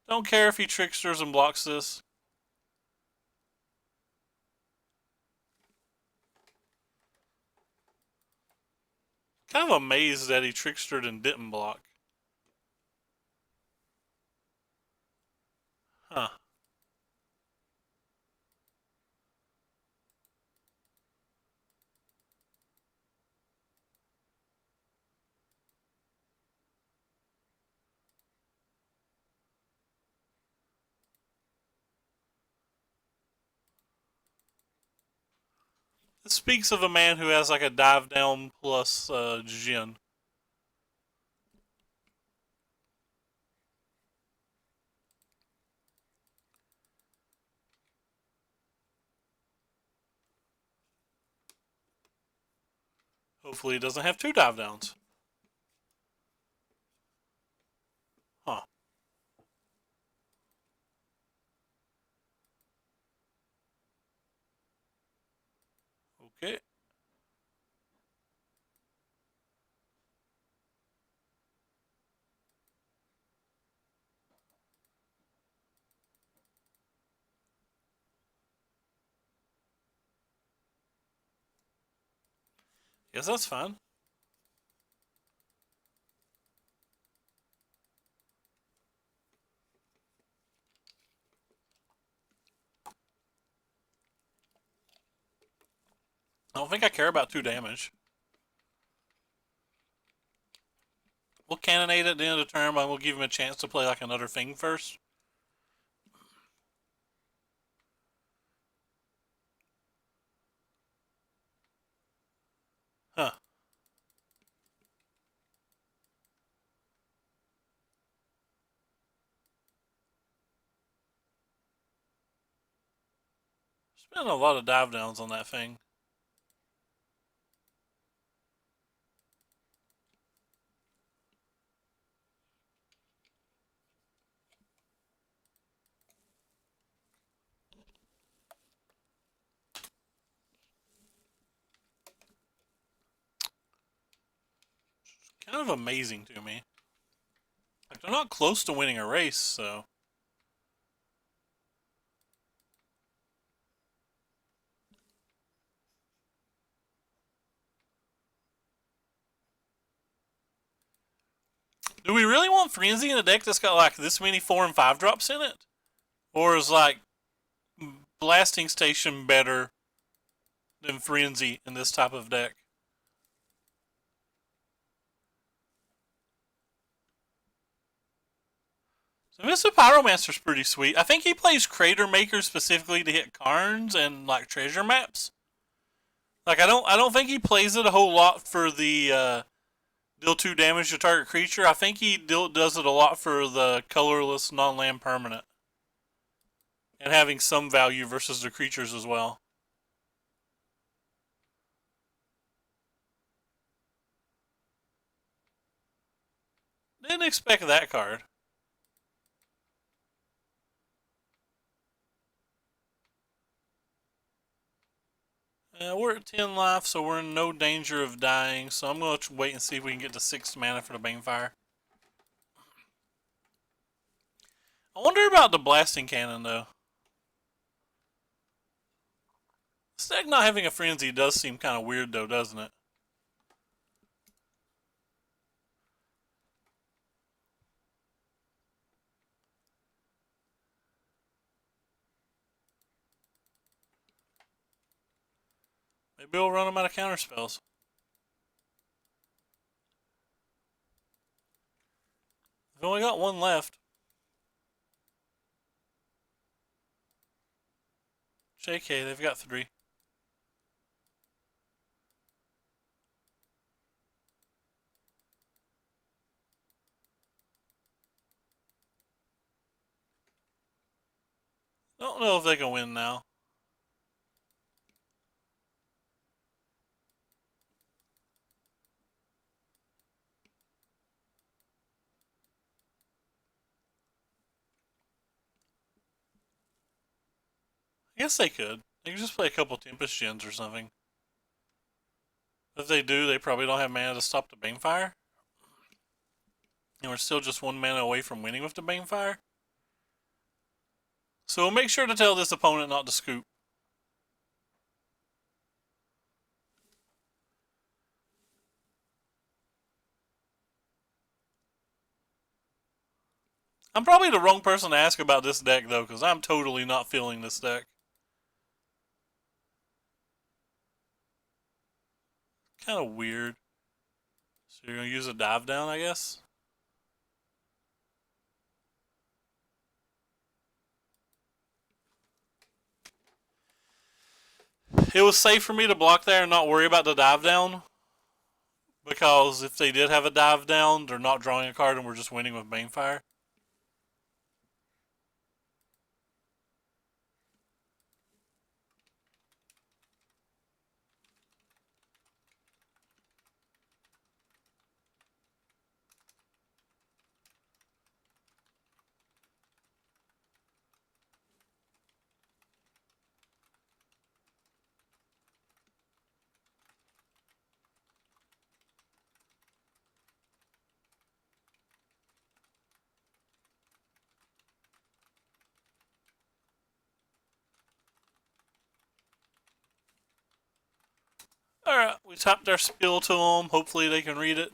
Don't care if he tricksters and blocks this. Kind of amazed that he trickstered and didn't block. Huh. It speaks of a man who has like a dive down plus Jin. Hopefully he doesn't have two dive downs. Huh. Okay. Yes, that's fine. I don't think I care about 2 damage. We'll cannonade at the end of the turn, but we'll give him a chance to play like another thing first. Huh. Spent a lot of dive downs on that thing. Kind of amazing to me. Like, they're not close to winning a race, so. Do we really want Frenzy in a deck that's got like this many 4 and 5 drops in it? Or is like Blasting Station better than Frenzy in this type of deck? So Mr. Pyromancer's pretty sweet. I think he plays Crater Maker specifically to hit Karns and like treasure maps. Like I don't think he plays it a whole lot for the deal 2 damage to target creature. I think he does it a lot for the colorless non-land permanent. And having some value versus the creatures as well. Didn't expect that card. We're at 10 life, so we're in no danger of dying. So I'm going to wait and see if we can get to 6 mana for the Banefire. I wonder about the Blasting Cannon, though. This deck not having a Frenzy does seem kind of weird, though, doesn't it? Maybe we'll run them out of counter spells. We've only got one left. JK, they've got 3. Don't know if they can win now. I guess they could. They could just play a couple Tempest Gens or something. If they do, they probably don't have mana to stop the Banefire. And we're still just 1 mana away from winning with the Banefire. So we'll make sure to tell this opponent not to scoop. I'm probably the wrong person to ask about this deck, though, because I'm totally not feeling this deck. Kind of weird. So you're going to use a dive down, I guess? It was safe for me to block there and not worry about the dive down. Because if they did have a dive down, they're not drawing a card and we're just winning with Banefire. Alright, we tapped our spill to them. Hopefully they can read it.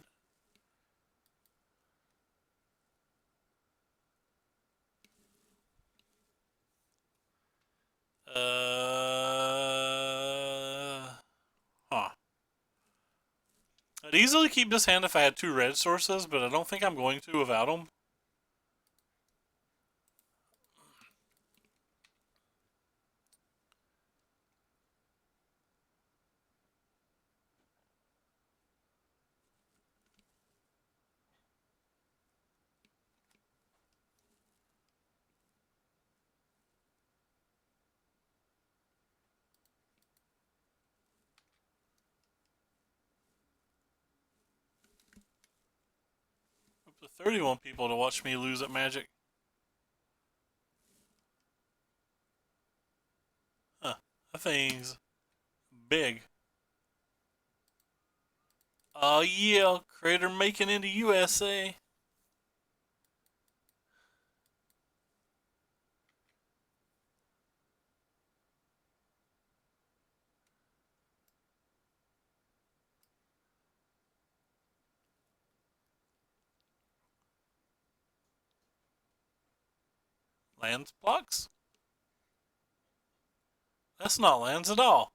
Huh. I'd easily keep this hand if I had 2 red sources, but I don't think I'm going to without them. Up to 31 people to watch me lose at Magic. Huh. That thing's big. Oh yeah, Crater making into USA. Lands blocks? That's not lands at all.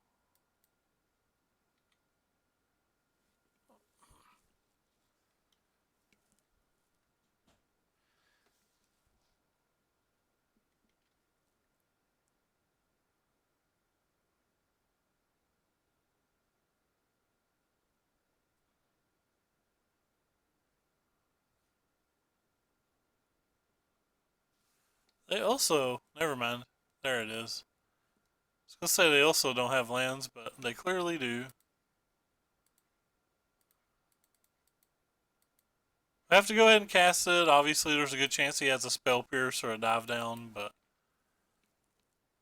They also, never mind. There it is. I was gonna say they also don't have lands, but they clearly do. I have to go ahead and cast it. Obviously, there's a good chance he has a Spell Pierce or a Dive Down, but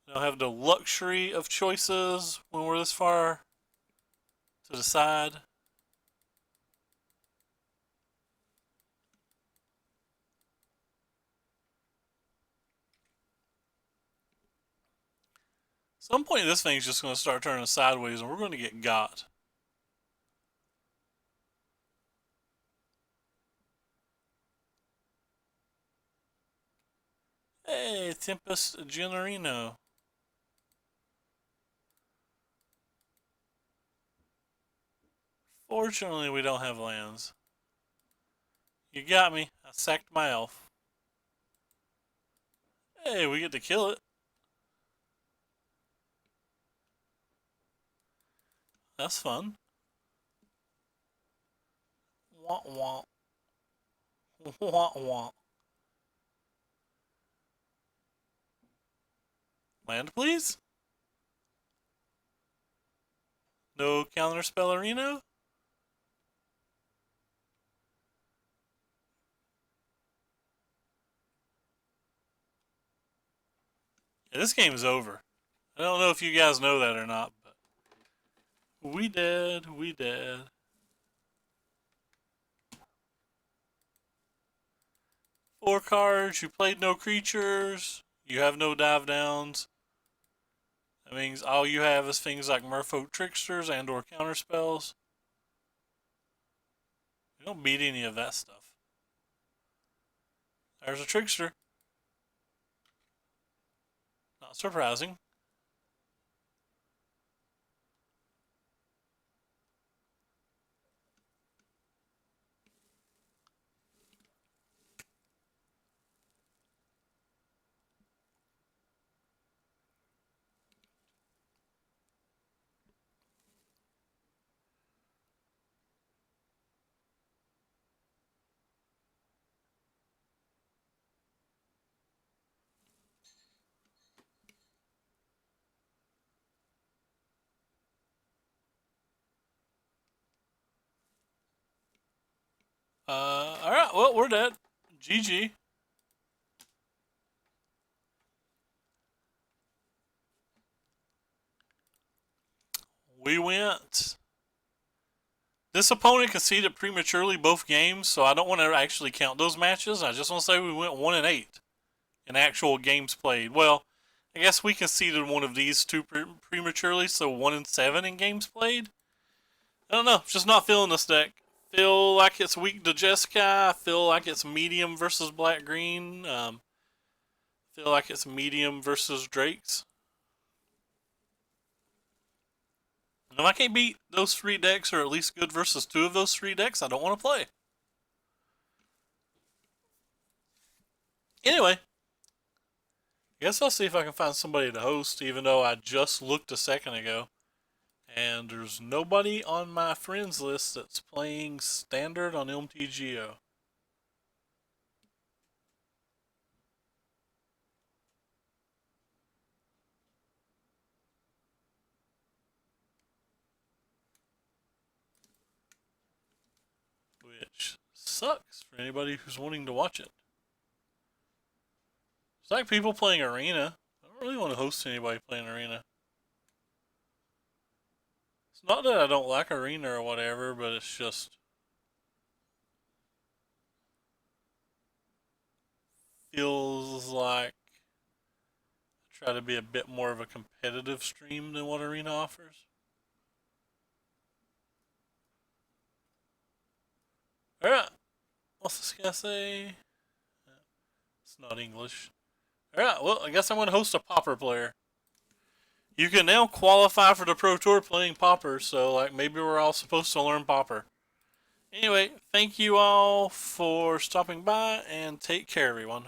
I don't have the luxury of choices when we're this far to decide. Some point this thing's just going to start turning sideways and we're going to get got. Hey, Tempest Generino. Fortunately, we don't have lands. You got me. I sacked my elf. Hey, we get to kill it. That's fun. Wah wah. Wah wah. Land, please? No counter spellerino? Yeah, this game is over. I don't know if you guys know that or not, but we dead. We dead. 4 cards. You played no creatures. You have no dive downs. That means all you have is things like Merfolk Tricksters and or counterspells. You don't beat any of that stuff. There's a Trickster. Not surprising. Alright, well, we're dead. GG. We went. This opponent conceded prematurely both games, so I don't want to actually count those matches. I just want to say we went 1-8 in actual games played. Well, I guess we conceded one of these two prematurely, so 1-7 in games played. I don't know, just not feeling this deck. Feel like it's weak to Jeskai. I feel like it's medium versus black green. Feel like it's medium versus Drakes. And if I can't beat those 3 decks, or at least good versus 2 of those 3 decks, I don't want to play. Anyway, I guess I'll see if I can find somebody to host, even though I just looked a second ago. And there's nobody on my friends list that's playing standard on MTGO. Which sucks for anybody who's wanting to watch it. It's like people playing Arena. I don't really want to host anybody playing Arena. It's not that I don't like Arena or whatever, but it's just feels like I try to be a bit more of a competitive stream than what Arena offers. Alright, what's this guy say? It's not English. Alright, well, I guess I'm going to host a Pauper player. You can now qualify for the Pro Tour playing Pauper, so like maybe we're all supposed to learn Pauper. Anyway, thank you all for stopping by and take care, everyone.